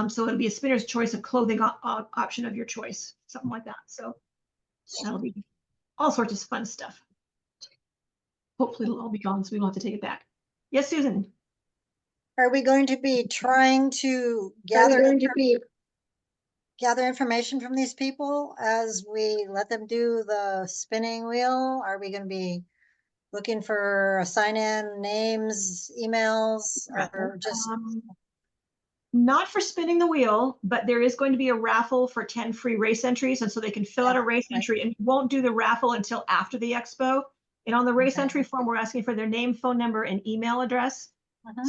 So it'll be a spinner's choice of clothing option of your choice, something like that. So that'll be all sorts of fun stuff. hopefully it'll all be gone, so we won't have to take it back. Yes, Susan? Are we going to be trying to gather information from these people as we let them do the spinning wheel? Are we going to be looking for sign-in names, emails, or just? Not for spinning the wheel, but there is going to be a raffle for 10 free race entries. And so they can fill out a race entry, and we won't do the raffle until after the expo. And on the race entry form, we're asking for their name, phone number, and email address.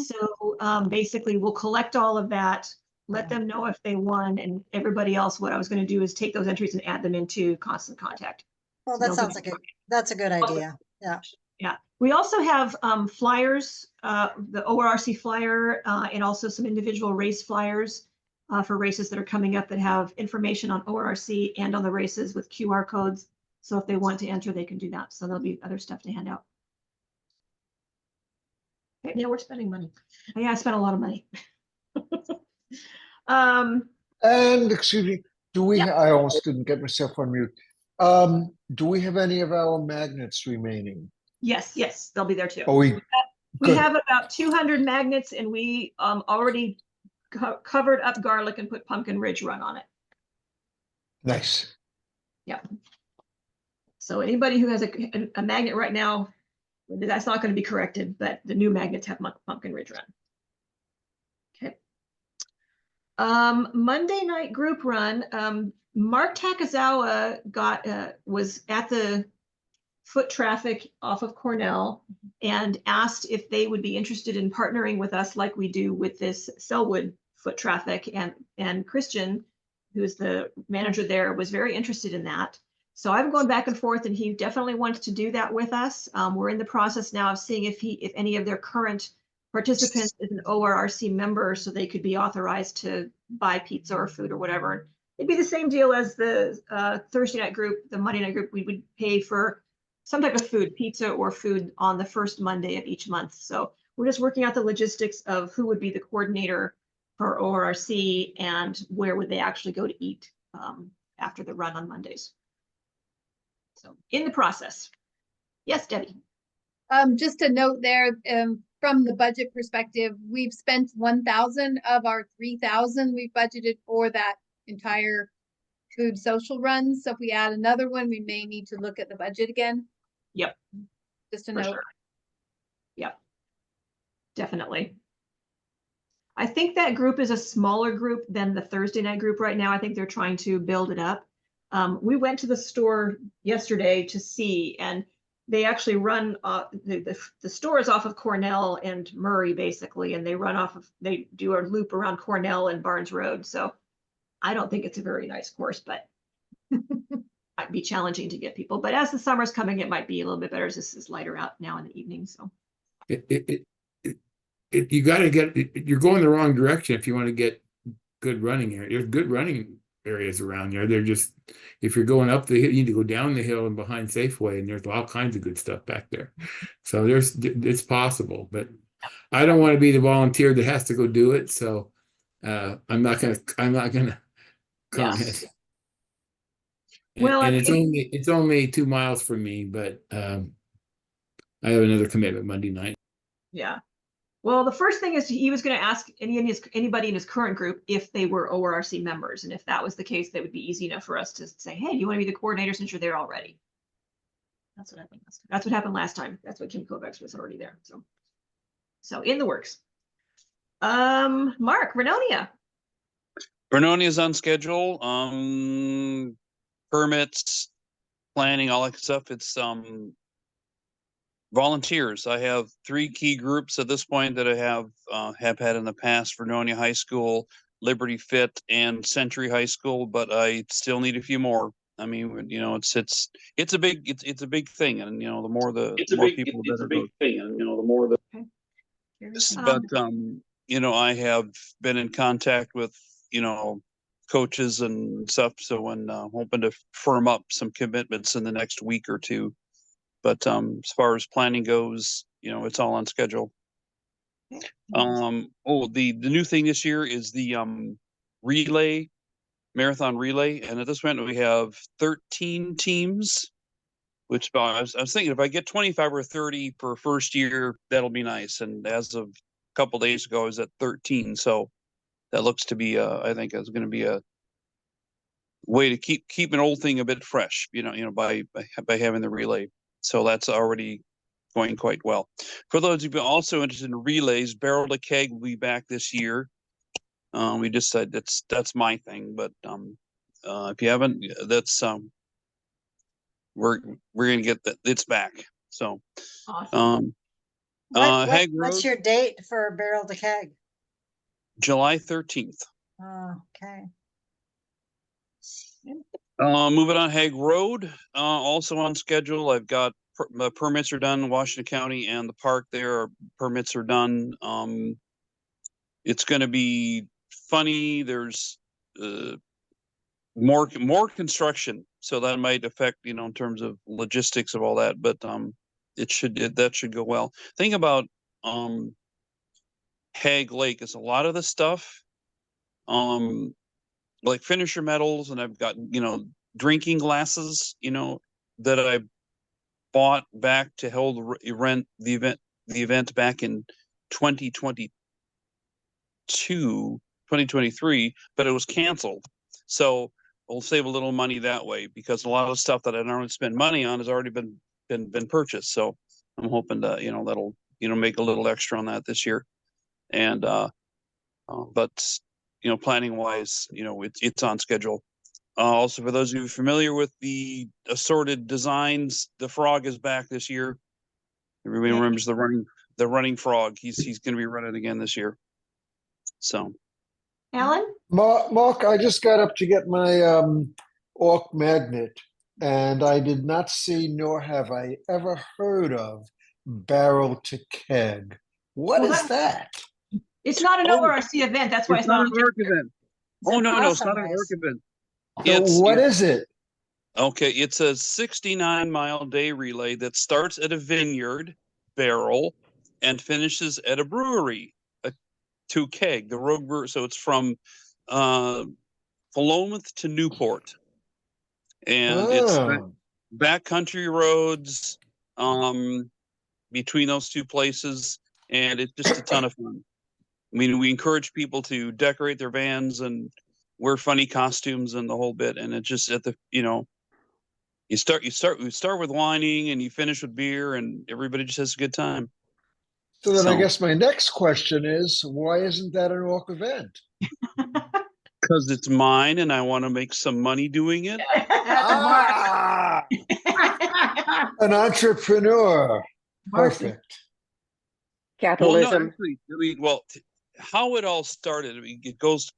So basically we'll collect all of that, let them know if they won, and everybody else, what I was going to do is take those entries and add them into Constant Contact. Well, So that sounds like that's a good idea. Yeah. Yeah, we also have flyers, the ORRC flyer, and also some individual race flyers for races that are coming up that have information on ORRC and on the races with QR codes. So if they want to enter, they can do that. So there'll be other stuff to hand out. Okay, now we're spending money. Oh, yeah, I spent a lot of money. And excuse me, do we, Yeah. I almost didn't get myself on mute. Do we have any of our magnets remaining? Yes, they'll be there too. Oh, We good. have about 200 magnets, and we already covered up garlic and put Pumpkin Ridge Run on it. Nice. Yeah. So anybody who has a magnet right now, that's not going to be corrected, but the new magnets have Pumpkin Ridge Run. Okay. Monday night group run. Mark Takazawa was at the foot traffic off of Cornell and asked if they would be interested in partnering with us like we do with this Selwood foot traffic, and Christian, who's the manager there, was very interested in that. So I've gone back and forth, and he definitely wants to do that with us. We're in the process now of seeing if any of their current participants is an ORRC member, so they could be authorized to buy pizza or food or whatever. It'd be the same deal as the Thursday night group, the Monday night group. We would pay for some type of food, pizza or food, on the first Monday of each month. So we're just working out the logistics of who would be the coordinator for ORRC and where would they actually go to eat after the run on Mondays. So in the process. Yes, Debbie. Just a note there, from the budget perspective, we've spent 1,000 of our 3,000 we've budgeted for that entire food social run. So if we add another one, we may need to look at the budget again. Yep. Just a For note. sure. Yep. Definitely. I think that group is a smaller group than the Thursday night group right now. I think they're trying to build it up. We went to the store yesterday to see, and they actually run the store is off of Cornell and Murray basically, and they do a loop around Cornell and Barnes Road. So I don't think it's a very nice course, but might be challenging to get people. But as the summer's coming, it might be a little bit better as this is lighter out now in the evening. So you got to you're going the wrong direction if you want to get good running area. There's good running areas around there. They're just, if you're going up the hill, you need to go down the hill and behind Safeway, and there's all kinds of good stuff back there. So it's possible, but I don't want to be the volunteer that has to go do it. So I'm not gonna comment. yes. And, Well, and it's only 2 miles from me, but I have another commitment Monday night. Yeah. Well, the first thing is he was going to ask anybody in his current group if they were ORRC members. And if that was the case, that would be easy enough for us to say, hey, do you want to be the coordinator since you're there already? That's what happened last time. That's what happened last time. That's what Kim Kovacs was already there. So in the works. Mark, Vernonia. Vernonia is on schedule. Permits, planning, all that stuff. It's volunteers. I have 3 key groups at this point that I have had in the past: Vernonia High School, Liberty Fit, and Century High School. But I still need a few more. I mean, you know, it's a big thing, and you know, the more people, the better. Big thing, and you know, the more the. Okay. But you know, I have been in contact with, you know, coaches and stuff, so when hoping to firm up some commitments in the next week or two. But as far as planning goes, you know, it's all on schedule. Okay. The new thing this year is the marathon relay, and at this point we have 13 teams which I was thinking if I get 25 or 30 per first year, that'll be nice. And as of a couple days ago, I was at 13. So that looks to be, I think it's going to be a way to keep an old thing a bit fresh, by having the relay. So that's already going quite well. For those of you also interested in relays, Barrel to Keg will be back this year. We just said that's my thing, but if you haven't, that's we're gonna get that. It's back. So Awesome. Hag What's Road, your date for Barrel to Keg? July 13th. Oh, okay. Moving on, Hag Road, also on schedule. I've got permits are done in Washington County and the park there. Permits are done. It's going to be funny. There's more construction, so that might affect, in terms of logistics of all that. But that should go well. Thing about Hag Lake is a lot of the stuff, like finisher metals, and I've got drinking glasses, that I bought back to hold the event back in 2023, but it was canceled. So we'll save a little money that way, because a lot of stuff that I normally spend money on has already been purchased. So I'm hoping to, that'll, make a little extra on that this year. And but planning wise, it's on schedule. Also, for those of you familiar with the assorted designs, the frog is back this year. Everybody remembers the running frog. He's going to be running again this year. So, Alan? Mark, I just got up to get my ORRC magnet, and I did not see, nor have I ever heard of, Barrel to Keg. What is that? It's not an ORRC event. That's why it's not an ORRC event. Oh, no, it's not an ORRC event. So what is it? Okay, it's a 69-mile day relay that starts at a vineyard barrel and finishes at a brewery, to Keg, the Rogue Brewery. So it's from Philomath to Newport, and it's backcountry roads between those two places, and it's just a ton of fun. I mean, we encourage people to decorate their vans and wear funny costumes and the whole bit. And it just at the, you start with whining and you finish with beer, and everybody just has a good time. So then I guess my next question is, why isn't that an ORRC event? Because it's mine and I want to make some money doing it. An entrepreneur. Perfect. Capitalism. Well, how it all started, it's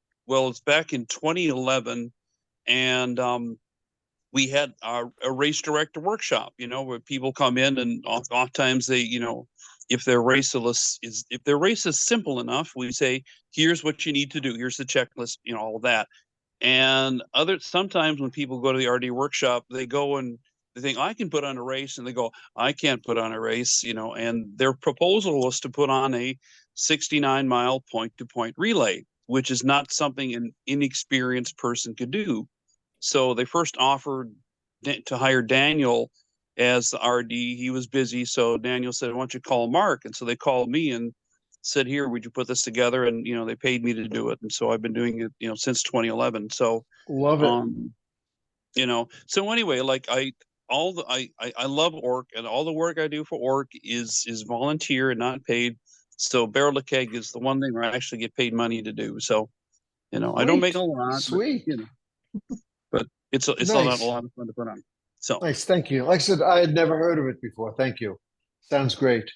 back in 2011, and we had a race director workshop, where people come in, and oftentimes they, if their race is simple enough, we say, here's what you need to do, here's the checklist, all of that. And sometimes when people go to the RD workshop, they go and they think, I can put on a race, and they go, I can't put on a race, and their proposal was to put on a 69-mile point-to-point relay, which is not something an inexperienced person could do. So they first offered to hire Daniel as the RD. He was busy, so Daniel said, why don't you call Mark? And so they called me and said, here, would you put this together? And they paid me to do it, and so I've been doing it since 2011. So love it. So anyway, like I love ORRC, and all the work I do for ORRC is volunteer and not paid. So Barrel to Keg is the one thing where I actually get paid money to do. So I don't make a lot. Sweet. But it's Nice. a lot of fun to put on. So nice, thank you. Like I said, I had never heard of it before. Thank you. Sounds great.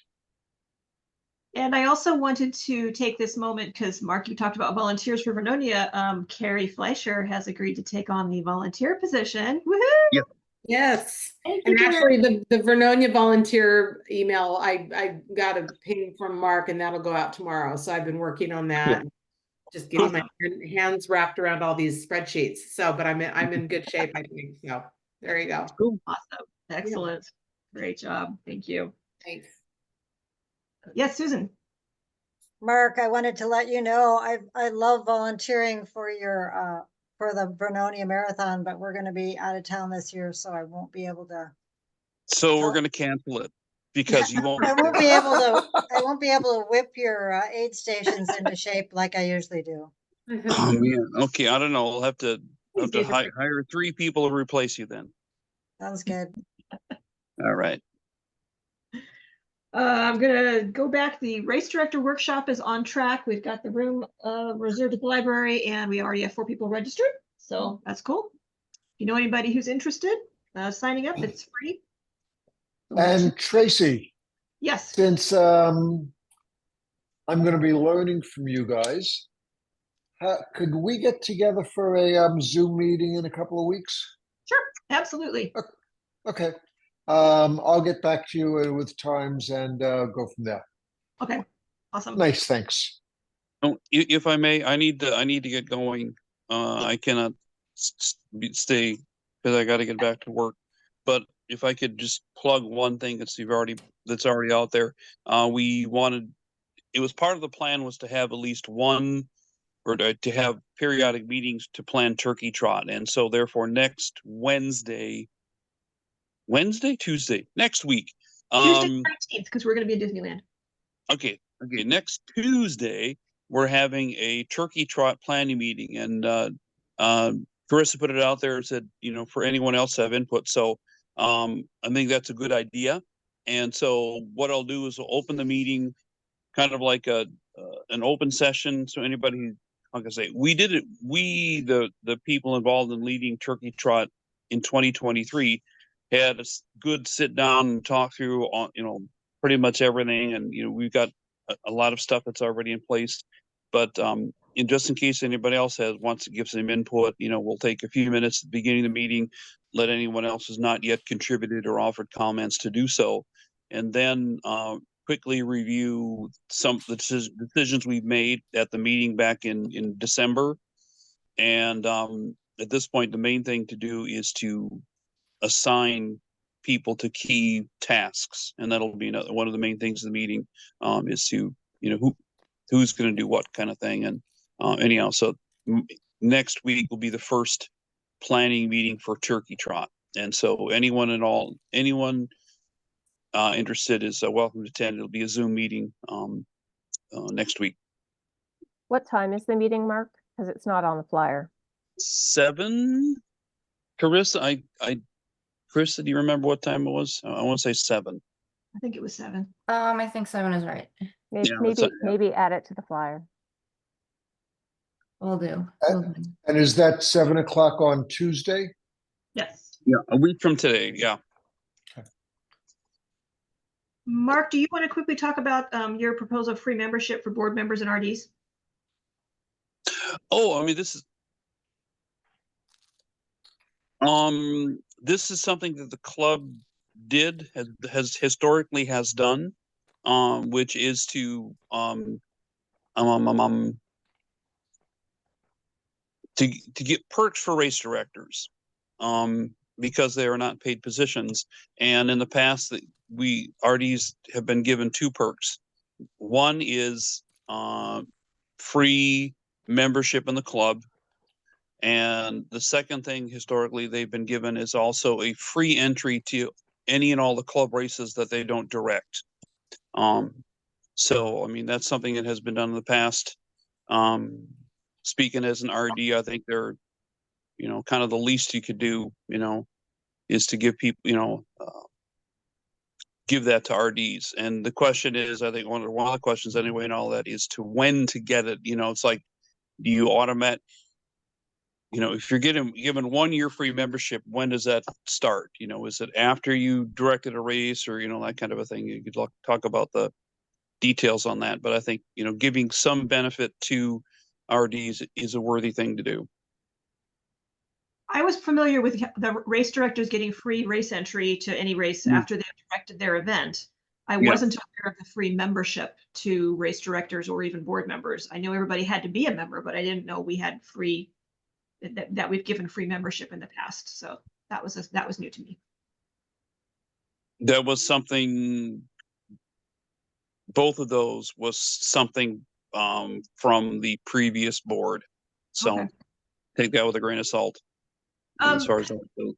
And I also wanted to take this moment, because Mark, you talked about volunteers for Vernonia. Carrie Fleischer has agreed to take on the volunteer position. Woohoo! Yep. Yes. Thank you, And actually the Vernonia volunteer email, I got a ping from Mark, and that'll go out tomorrow. So I've been working on that. Cool. Just getting my hands wrapped around all these spreadsheets. So, but I'm in good shape, I think. So there you go. Cool. Awesome. Excellent. Yeah. Great job. Thank you. Thanks. Yes, Susan. Mark, I wanted to let you know I love volunteering for your for the Vernonia Marathon, but we're going to be out of town this year, so I won't be able to So we're gonna cancel it because you won't. I won't be able to, I won't be able to whip your aid stations into shape like I usually do. Oh man. Okay, I don't know. We'll have to These days are hire 3 people to replace you then. Sounds good. All right. I'm gonna go back. The race director workshop is on track. We've got the room reserved at the library, and we already have 4 people registered. So that's cool. If you know anybody who's interested, signing up, it's free. And Tracy, Yes, since I'm going to be learning from you guys, could we get together for a Zoom meeting in a couple of weeks? sure, absolutely. Okay. I'll get back to you with times and go from there. Okay, awesome. Nice, thanks. Oh, if I may, I need to get going. I cannot stay because I got to get back to work. But if I could just plug one thing that's already out there, we wanted. It was part of the plan was to have at least one, or to have periodic meetings to plan turkey trot, and so therefore next Tuesday, next week. Tuesday 19th, because we're gonna be in Disneyland. Okay. Next Tuesday, we're having a turkey trot planning meeting, and Carissa put it out there and said, for anyone else to have input. So I think that's a good idea. And so what I'll do is I'll open the meeting, kind of like an open session. So anybody, like I say, we did it. We the people involved in leading turkey trot in 2023 had a good sit down and talk through on pretty much everything, and we've got a lot of stuff that's already in place. But just in case anybody else wants to give some input, we'll take a few minutes at the beginning of the meeting, let anyone else who's not yet contributed or offered comments to do so, and then quickly review some of the decisions we've made at the meeting back in December. And at this point, the main thing to do is to assign people to key tasks, and that'll be one of the main things of the meeting, is to who's going to do what kind of thing. And anyhow, so next week will be the first planning meeting for turkey trot, and so anyone interested is welcome to attend. It'll be a Zoom meeting next week. What time is the meeting, Mark? Because it's not on the flyer. 7. Carissa, Carissa, do you remember what time it was? I want to say 7. I think it was 7. I think 7 is right. Maybe add it to the flyer. Will do. And is that 7 o'clock on Tuesday? Yes. Yeah, a week from today. Yeah. Mark, do you want to quickly talk about your proposal of free membership for board members and RDs? Oh, I mean, this is something that the club has historically done, which is to get perks for race directors, because they are not paid positions. And in the past, we RDs have been given 2 perks. One is free membership in the club, and the second thing historically they've been given is also a free entry to any and all the club races that they don't direct. So I mean, that's something that has been done in the past. Speaking as an RD, I think they're kind of the least you could do, is to give people, give that to RDs. And the question is, I think one of the questions anyway, and all that is to when to get it. It's like, do you automate? If you're given 1 year free membership, when does that start? Is it after you directed a race, or that kind of a thing? You could talk about the details on that, but I think giving some benefit to RDs is a worthy thing to do. I was familiar with the race directors getting free race entry to any race after they've directed their event. I wasn't aware of the free membership to race directors or even board members. I know everybody had to be a member, but I didn't know we had free, that we've given free membership in the past. So that was new to me. That was something, both of those was something from the previous board. So take that with a grain of salt. As far as that goes.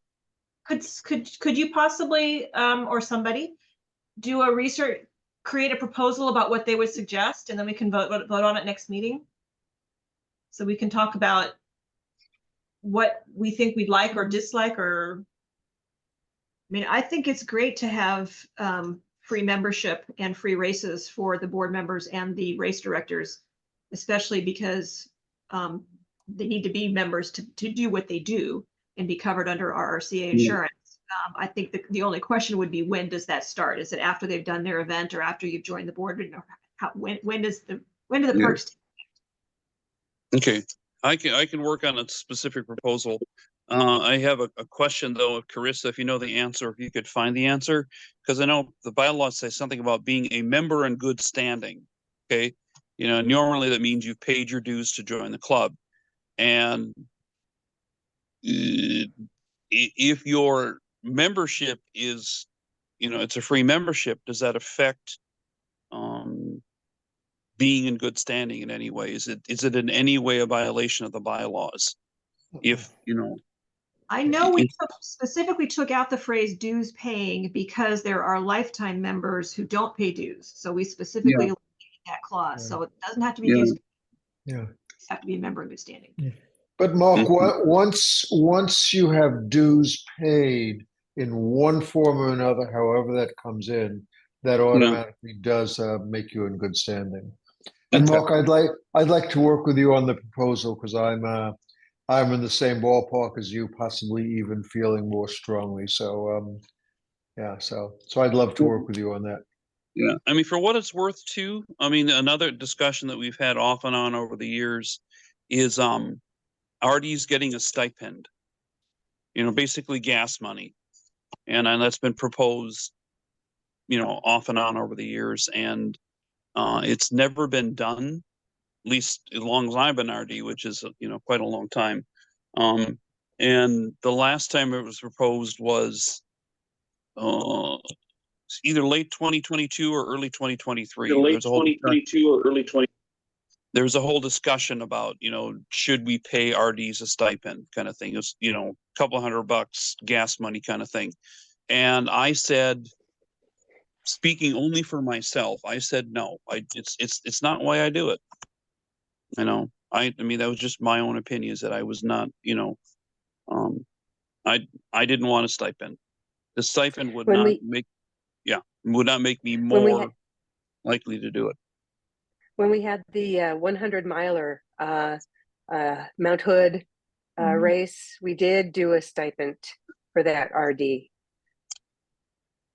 Could you possibly, or somebody, do a research, create a proposal about what they would suggest, and then we can vote on it next meeting? So we can talk about what we think we'd like or dislike, or, I mean, I think it's great to have free membership and free races for the board members and the race directors, especially because they need to be members to do what they do and be covered under RRCA insurance. I think the only question would be, when does that start? Is it after they've done their event or after you've joined the board? When do the perks? Okay, I can work on a specific proposal. I have a question though, Carissa, if you know the answer, if you could find the answer, because I know the bylaws say something about being a member in good standing. Okay, you know, normally that means you've paid your dues to join the club, and if your membership is, you know, it's a free membership, does that affect being in good standing in any way? Is it in any way a violation of the bylaws? If, you know, I know we specifically took out the phrase dues paying because there are lifetime members who don't pay dues. So we specifically eliminated that clause. So it doesn't have to be dues. Yeah. You have to be a member in good standing. But Mark, once you have dues paid in one form or another, however that comes in, that automatically does make you in good standing. And Mark, I'd like to work with you on the proposal, because I'm in the same ballpark as you, possibly even feeling more strongly. So yeah, so I'd love to work with you on that. Yeah, I mean, for what it's worth too, I mean, another discussion that we've had off and on over the years is RD's getting a stipend, you know, basically gas money. And that's been proposed, you know, off and on over the years, and it's never been done, at least as long as I've been RD, which is, you know, quite a long time. And the last time it was proposed was either late 2022 or early 2023. There's a whole 2022 or early 20. There was a whole discussion about, you know, should we pay RDs a stipend kind of thing. It was, you know, a couple $100 gas money kind of thing. And I said, speaking only for myself, I said no. It's not why I do it. You know, I mean, that was just my own opinion, is that I was not, you know, I didn't want a stipend. The stipend would not make me more likely to do it. When we had the 100 miler Mount Hood race, we did do a stipend for that RD.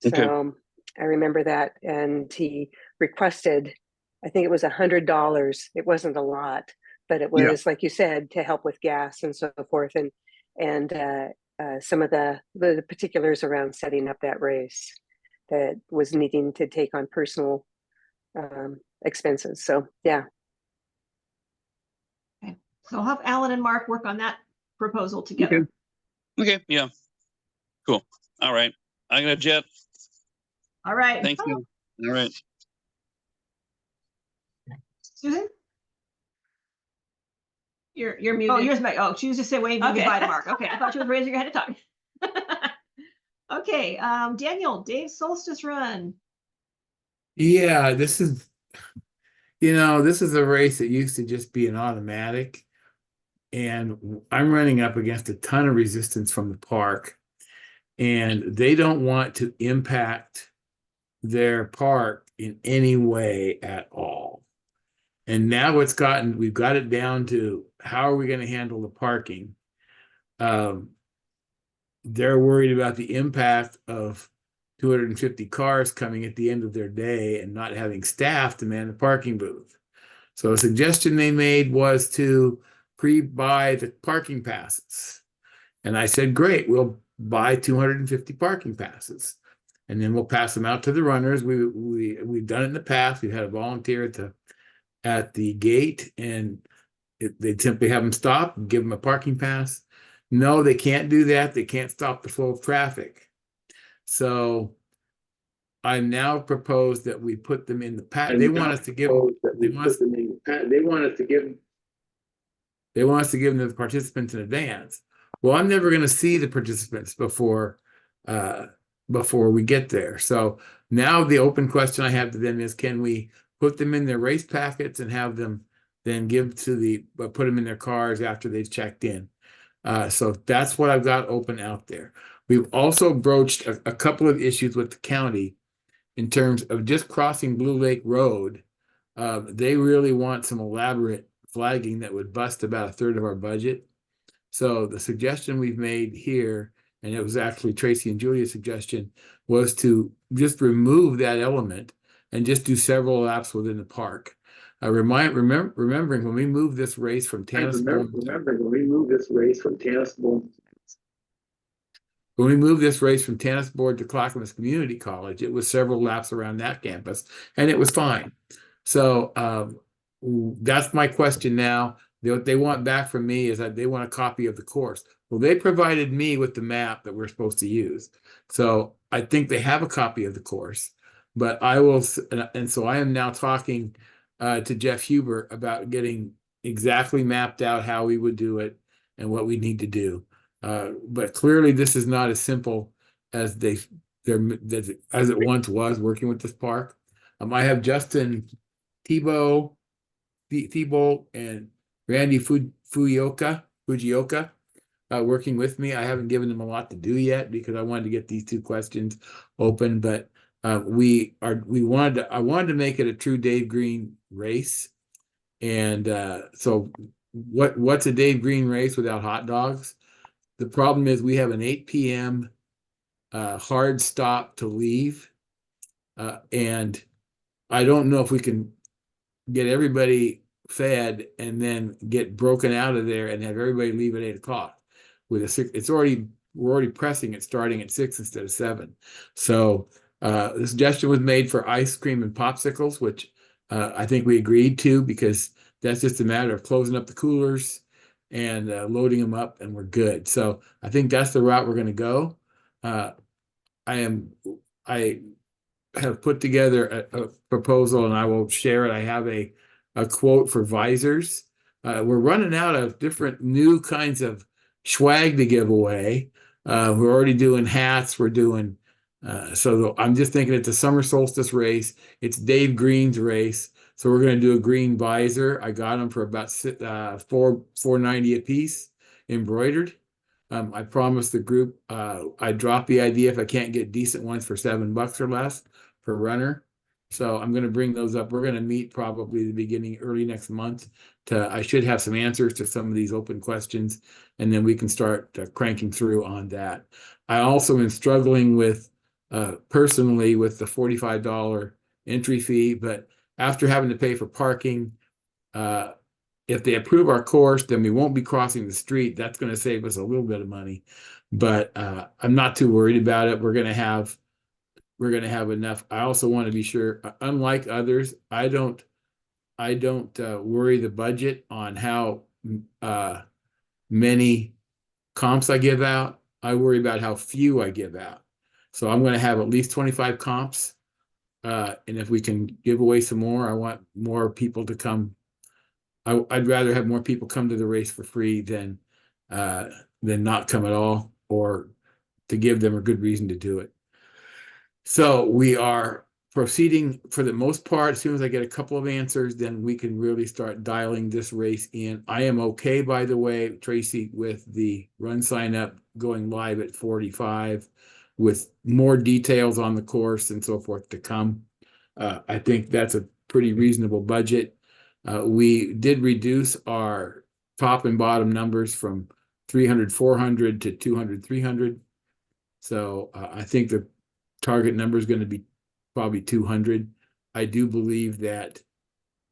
So I remember that, and he requested, I think it was $100. It wasn't a lot, but it was, like you said, to help with gas and so forth, and some of the particulars around setting up that race that was needing to take on personal expenses. So yeah. Okay, so I'll have Alan and Mark work on that proposal together. Okay, yeah, cool. All right, I'm gonna jet. All right. Thank you. All right. Susan? You're muted. Oh, yours, oh, she was just saying waving goodbye to Mark. Okay, I thought you was raising your hand to talk. Okay, Daniel, Dave's Solstice Run. Yeah, this is, you know, this is a race that used to just be an automatic. And I'm running up against a ton of resistance from the park. And they don't want to impact their park in any way at all. And now we've got it down to, how are we going to handle the parking? They're worried about the impact of 250 cars coming at the end of their day and not having staff to man the parking booth. So a suggestion they made was to pre-buy the parking passes. And I said, great, we'll buy 250 parking passes, and then we'll pass them out to the runners. We've done it in the past. We've had a volunteer at the gate, and they'd simply have them stop and give them a parking pass. No, they can't do that. They can't stop the flow of traffic. So I now propose that we put them in the pass. They want us to give them to the participants in advance. well, I'm never going to see the participants before we get there. So now the open question I have to them is, can we put them in their race packets and have them then put them in their cars after they've checked in? So that's what I've got open out there. We've also broached a couple of issues with the county in terms of just crossing Blue Lake Road. They really want some elaborate flagging that would bust about a third of our budget. So the suggestion we've made here, and it was actually Tracy and Julia's suggestion, was to just remove that element and just do several laps within the park. Remembering when we moved this race from Tannisbourne to Clackamas Community College, it was several laps around that campus, and it was fine. So that's my question now. What they want back from me is that they want a copy of the course. Well, they provided me with the map that we're supposed to use. So I think they have a copy of the course, but I will, and so I am now talking to Jeff Huber about getting exactly mapped out how we would do it and what we need to do. But clearly this is not as simple as as it once was working with this park. I have Justin Thibault and Randy Fujioka working with me. I haven't given them a lot to do yet because I wanted to get these two questions open, but I wanted to make it a true Dave Green race. And so what's a Dave Green race without hot dogs? The problem is we have an 8 p.m. Hard stop to leave. And I don't know if we can get everybody fed and then get broken out of there and have everybody leave at 8 o'clock. We're already pressing it starting at 6 instead of 7. So the suggestion was made for ice cream and popsicles, which I think we agreed to because that's just a matter of closing up the coolers and loading them up, and we're good. So I think that's the route we're going to go. I have put together a proposal, and I will share it. I have a quote for visors. We're running out of different new kinds of swag to give away. We're already doing hats. We're doing so I'm just thinking it's a summer solstice race. It's Dave Green's race, so we're going to do a green visor. I got them for about $4.90 a piece, embroidered. I promised the group I'd drop the idea if I can't get decent ones for $7 or less per runner. So I'm going to bring those up. We're going to meet probably early next month. I should have some answers to some of these open questions, and then we can start cranking through on that. I also am struggling with personally with the $45 entry fee, but after having to pay for parking, if they approve our course, then we won't be crossing the street. That's going to save us a little bit of money, but I'm not too worried about it. We're going to have enough. I also want to be sure, unlike others, I don't worry the budget on how many comps I give out. I worry about how few I give out. So I'm going to have at least 25 comps. And if we can give away some more, I want more people to come. I'd rather have more people come to the race for free than not come at all, or to give them a good reason to do it. So we are proceeding for the most part. As soon as I get a couple of answers, then we can really start dialing this race in. I am okay, by the way, Tracy, with the run sign up going live at 45 with more details on the course and so forth to come. I think that's a pretty reasonable budget. We did reduce our top and bottom numbers from 300, 400 to 200, 300. So I think the target number is going to be probably 200. I do believe that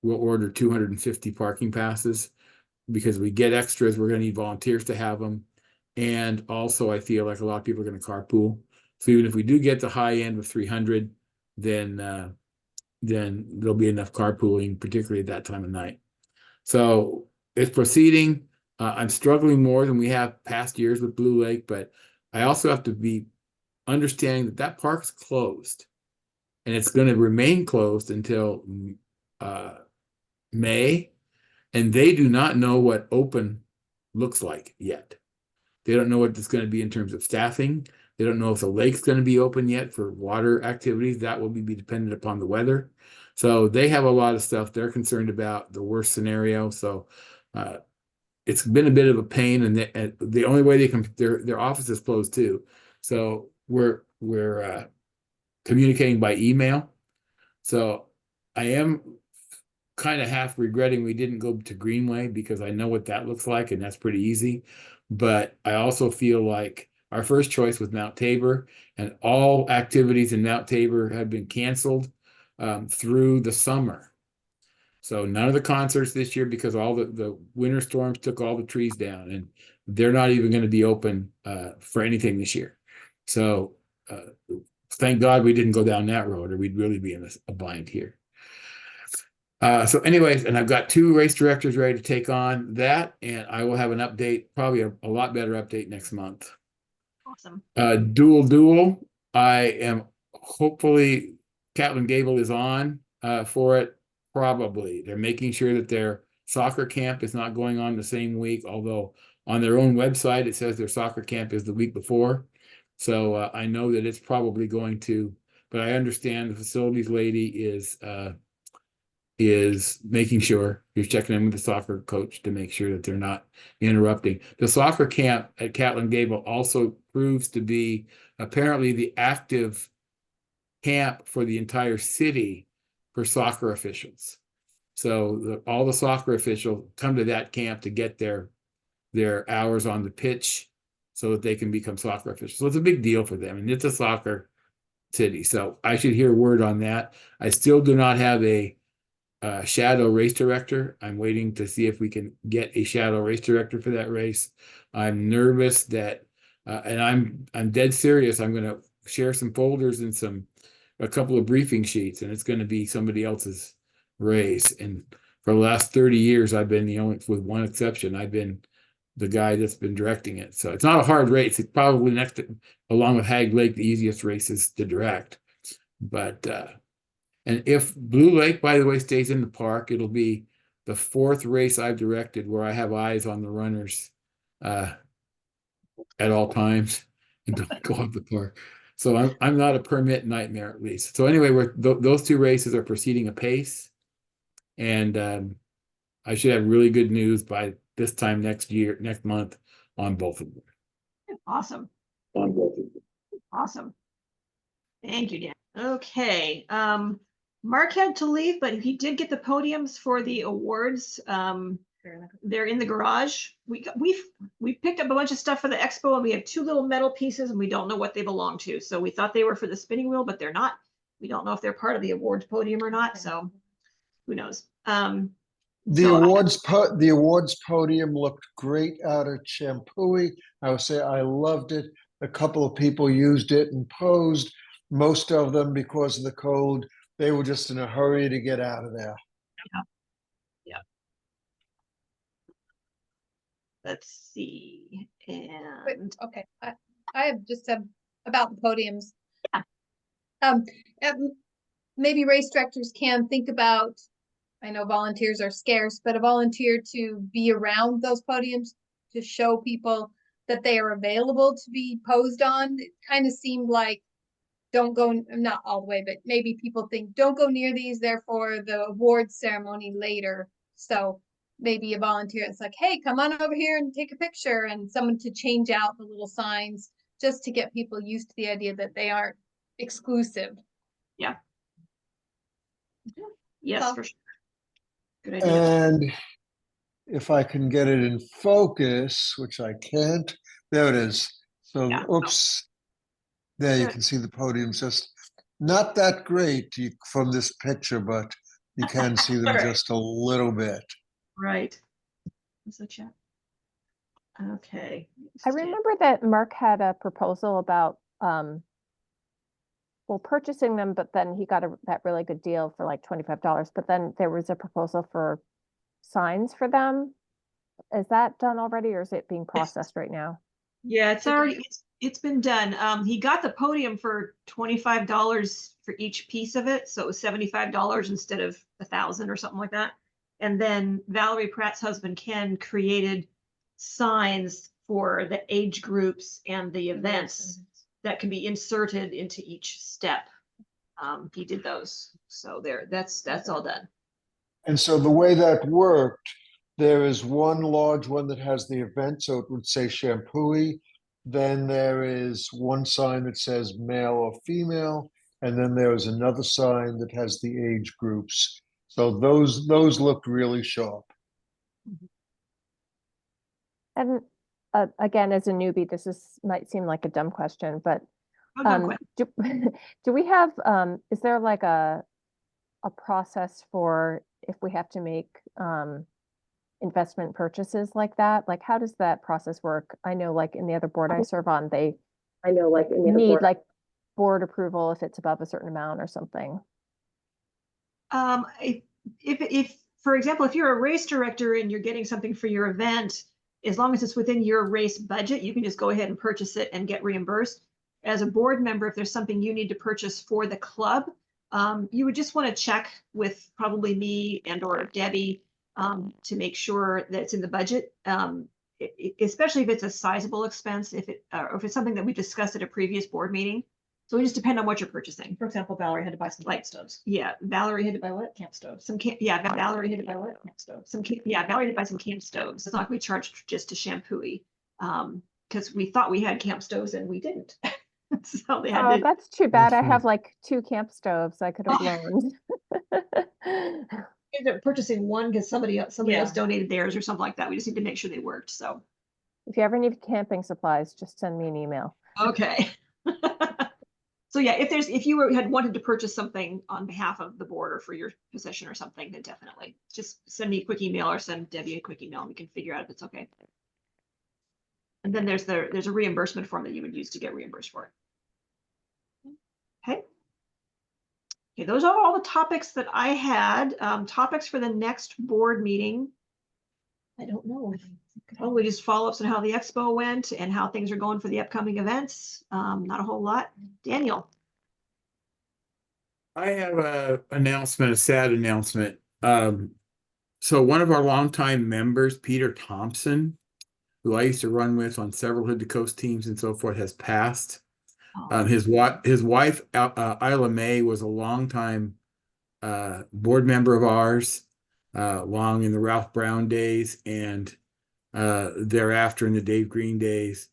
we'll order 250 parking passes because we get extras. We're going to need volunteers to have them. And also I feel like a lot of people are going to carpool. So even if we do get the high end of 300, then there'll be enough carpooling, particularly at that time of night. So it's proceeding. I'm struggling more than we have past years with Blue Lake, but I also have to be understanding that park's closed, and it's going to remain closed until May, and they do not know what open looks like yet. They don't know what it's going to be in terms of staffing. They don't know if the lake's going to be open yet for water activities. That will be dependent upon the weather. So they have a lot of stuff they're concerned about, the worst scenario. So it's been a bit of a pain, and the only way they can, their office is closed too. So we're communicating by email. So I am kind of half regretting we didn't go to Greenway, because I know what that looks like, and that's pretty easy. But I also feel like our first choice was Mount Tabor, and all activities in Mount Tabor have been canceled through the summer. So none of the concerts this year, because all the winter storms took all the trees down, and they're not even going to be open for anything this year. So thank God we didn't go down that road, or we'd really be in a bind here. So anyways, and I've got 2 race directors ready to take on that, and I will have an update, probably a lot better update next month. Awesome. Dual. I am hopefully Catlin Gable is on for it. Probably. They're making sure that their soccer camp is not going on the same week, although on their own website it says their soccer camp is the week before. So I know that it's probably going to, but I understand the facilities lady is making sure, you're checking in with the soccer coach to make sure that they're not interrupting. The soccer camp at Catlin Gable also proves to be apparently the active camp for the entire city for soccer officials. So all the soccer officials come to that camp to get their hours on the pitch so that they can become soccer officials. So it's a big deal for them, and it's a soccer city. So I should hear word on that. I still do not have a shadow race director. I'm waiting to see if we can get a shadow race director for that race. I'm nervous that, and I'm dead serious. I'm going to share some folders and a couple of briefing sheets, and it's going to be somebody else's race. And for the last 30 years, I've been the only, with one exception, I've been the guy that's been directing it. So it's not a hard race. It's probably next to, along with Hag Lake, the easiest races to direct. But and if Blue Lake, by the way, stays in the park, it'll be the 4th race I've directed where I have eyes on the runners at all times and don't go off the park. So I'm not a permit nightmare, at least. So anyway, those 2 races are proceeding apace, and I should have really good news by this time next month on both of them. Awesome. On both of them. Awesome. Thank you, Dan. Okay. Mark had to leave, but he did get the podiums for the awards. They're in the garage. We picked up a bunch of stuff for the expo, and we have 2 little metal pieces, and we don't know what they belong to. So we thought they were for the spinning wheel, but they're not. We don't know if they're part of the awards podium or not. So who knows? The awards podium looked great out at Champui. I would say I loved it. A couple of people used it and posed. Most of them, because of the cold, they were just in a hurry to get out of there. Yeah. Let's see. And Okay, I have just about the podiums. Maybe race directors can think about, I know volunteers are scarce, but a volunteer to be around those podiums to show people that they are available to be posed on. It kind of seemed like, don't go, not all the way, but maybe people think, don't go near these, therefore the awards ceremony later. So maybe a volunteer that's like, hey, come on over here and take a picture, and someone to change out the little signs just to get people used to the idea that they aren't exclusive. yeah. Yes, So- for sure. Good idea. And if I can get it in focus, which I can't, there it is. So, Yeah. oops, there you Good. can see the podiums. Just not that great from this picture, but you can see them All right. just a little bit. Right. What's the chat? Okay. I remember that Mark had a proposal about purchasing them, but then he got that really good deal for like $25. But then there was a proposal for signs for them. Is that done already, or is it being processed right now? Yeah, it's already it's been done. He got the podium for $25 for each piece of it, so it was $75 instead of $1,000 or something like that. And then Valerie Pratt's husband Ken created signs for the age groups and the events that can be inserted into each step. He did those. So that's all done. And so the way that worked, there is one large one that has the event, so it would say Shampooey. Then there is one sign that says male or female, and then there is another sign that has the age groups. So those looked really sharp. And again, as a newbie, might seem like a dumb question, but do, do we have, is there like a process for if we have to make investment purchases like that? Like, how does that process work? I know like in the other board I serve on, they need like board approval if it's above a certain amount or something. If for example, if you're a race director and you're getting something for your event, as long as it's within your race budget, you can just go ahead and purchase it and get reimbursed. As a board member, if there's something you need to purchase for the club, you would just want to check with probably me and or Debbie to make sure that it's in the budget, especially if it's a sizable expense, or if it's something that we discussed at a previous board meeting. So it just depends on what you're purchasing. For example, Valerie had to buy some light stoves. Yeah, Valerie had to buy what? Camp stoves. Valerie had to buy what? Camp stoves. Valerie had to buy some camp stoves. It's not like we charged just to Shampooey, because we thought we had camp stoves and we didn't. So they had to. That's too bad. I have like 2 camp stoves I could have loaned. Ended up purchasing one because somebody else donated theirs or something like that. We just need to make sure they worked. So if you ever need camping supplies, just send me an email. okay. So yeah, if you had wanted to purchase something on behalf of the board or for your possession or something, then definitely just send me a quick email or send Debbie a quick email and we can figure out if it's okay. And then there's a reimbursement form that you would use to get reimbursed for it. Okay. Okay, those are all the topics that I had. Topics for the next board meeting. I don't know. Probably just follow-ups on how the expo went and how things are going for the upcoming events. Not a whole lot. Daniel. I have a sad announcement. So one of our longtime members, Peter Thompson, who I used to run with on several Hood to Coast teams and so forth, has passed. His wife, Isla May, was a longtime board member of ours, long in the Ralph Brown days and thereafter in the Dave Green days.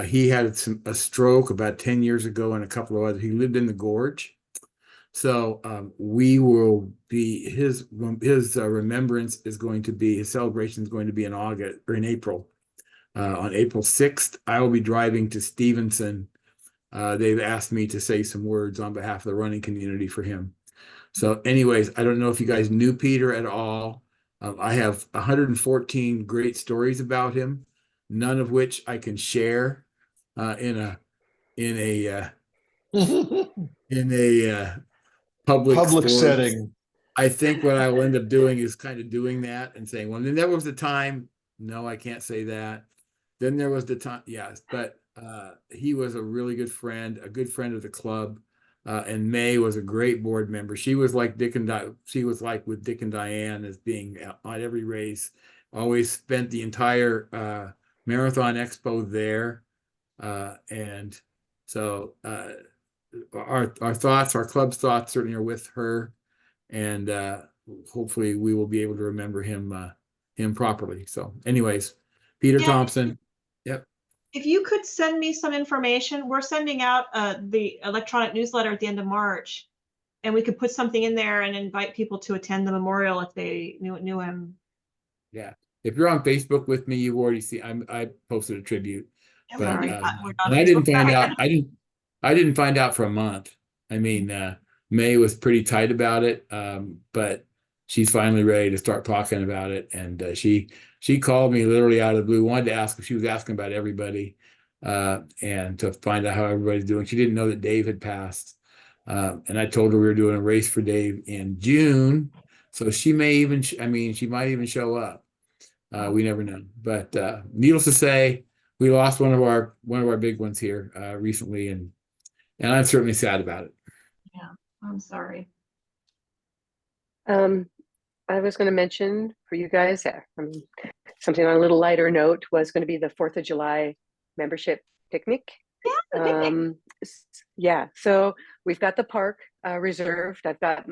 He had a stroke about 10 years ago and a couple of others. He lived in the Gorge. So we will be, his remembrance is going to be, his celebration is going to be in August or in April. On April 6th, I will be driving to Stevenson. They've asked me to say some words on behalf of the running community for him. So anyways, I don't know if you guys knew Peter at all. I have 114 great stories about him, none of which I can share in a public setting. I think what I will end up doing is kind of doing that and saying, well, then there was the time. No, I can't say that. Then there was the time. Yes, but he was a really good friend, a good friend of the club. And May was a great board member. She was like she was like with Dick and Diane as being on every race. Always spent the entire Marathon Expo there. And so our thoughts, our club's thoughts certainly are with her. And hopefully we will be able to remember him properly. So anyways, Peter Thompson. Yep. If you could send me some information, we're sending out the electronic newsletter at the end of March, and we could put something in there and invite people to attend the memorial if they knew him. Yeah, if you're on Facebook with me, you've already seen I posted a tribute, but and I didn't find out. I didn't find out for a month. I mean, May was pretty tight about it, but she's finally ready to start talking about it, and she called me literally out of the blue, wanted to ask if she was asking about everybody, and to find out how everybody's doing. She didn't know that Dave had passed, and I told her we were doing a race for Dave in June, so she may even, she might even show up. We never know, but needless to say, we lost one of our big ones here recently, and I'm certainly sad about it. Yeah, I'm sorry. I was going to mention for you guys, something on a little lighter note was going to be the 4th of July membership picnic. Yeah, the picnic. Yeah, so we've got the park reserved. I've got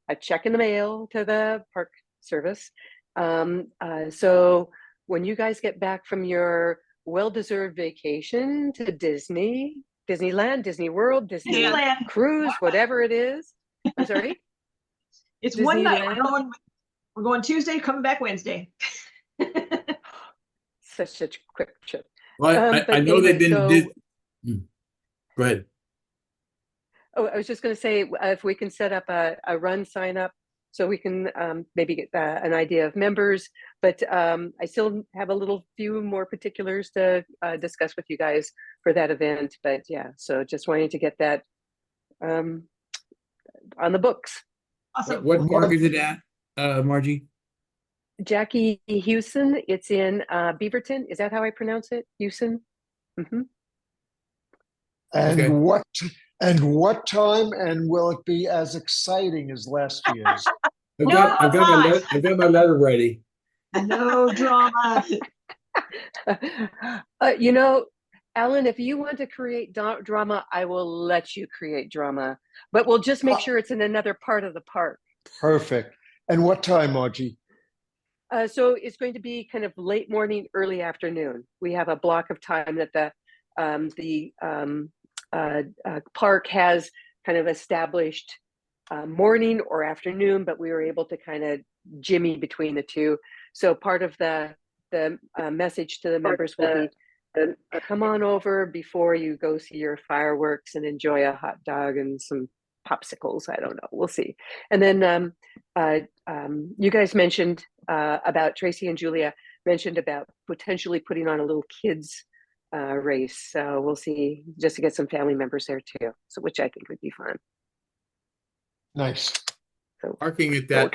a check in the mail to the park service. So when you guys get back from your well-deserved vacation to Disneyland, Disney World, Disney Disneyland. Cruise, whatever it is. I'm sorry. It's one night. Disneyland. We're going Tuesday, coming back Wednesday. Such a quick trip. Well, I But know anyway, they've been. so Go ahead. oh, I was just going to say, if we can set up a run sign up so we can maybe get an idea of members, but I still have a little few more particulars to discuss with you guys for that event. But yeah, so just wanting to get that on the books. Awesome. What park is it at, Margie? Jackie Hewson, it's in Beaverton. Is that how I pronounce it? Hewson? Mm-hmm. And Okay. what time, and will it be as exciting as last year's? I've got my letter ready. No drama. You know, Alan, if you want to create drama, I will let you create drama, but we'll just make sure it's in another part of the park. Perfect. And what time, Margie? So it's going to be kind of late morning, early afternoon. We have a block of time that the park has kind of established morning or afternoon, but we were able to kind of jimmy between the two. So part of the message to the members will be, come on over before you go see your fireworks and enjoy a hot dog and some popsicles. I don't know. We'll see. And then you guys mentioned about Tracy and Julia mentioned about potentially putting on a little kids race. So we'll see, just to get some family members there too. So which I think would be fun. Nice. So Parking at that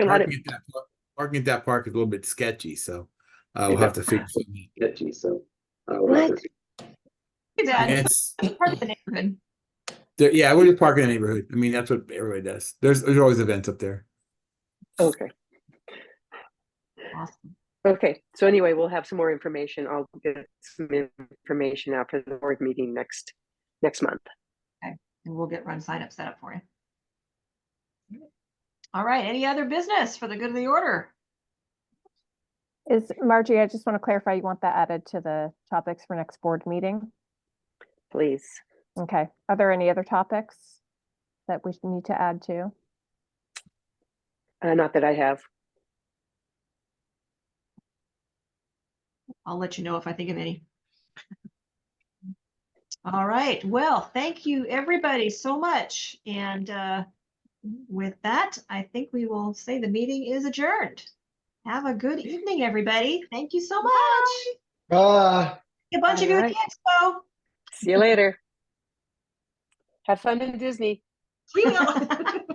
park is a little bit sketchy, so we'll have to figure something out. sketchy. So what? It's Part of the neighborhood. yeah, we'll just park in the neighborhood. I mean, that's what everybody does. There's always events up there. Okay. Awesome. Okay. So anyway, we'll have some more information. I'll get some information out for the board meeting next month. Okay. And we'll get run sign up set up for you. All right. Any other business for the good of the order? Is Margie, I just want to clarify, you want that added to the topics for next board meeting? Please. Okay. Are there any other topics that we need to add to? Not that I have. I'll let you know if I think of any. All right. Well, thank you everybody so much. And with that, I think we will say the meeting is adjourned. Have a good evening, everybody. Thank you so much. Bye. A bunch of you at the expo. See you later. Have fun in Disney. We will.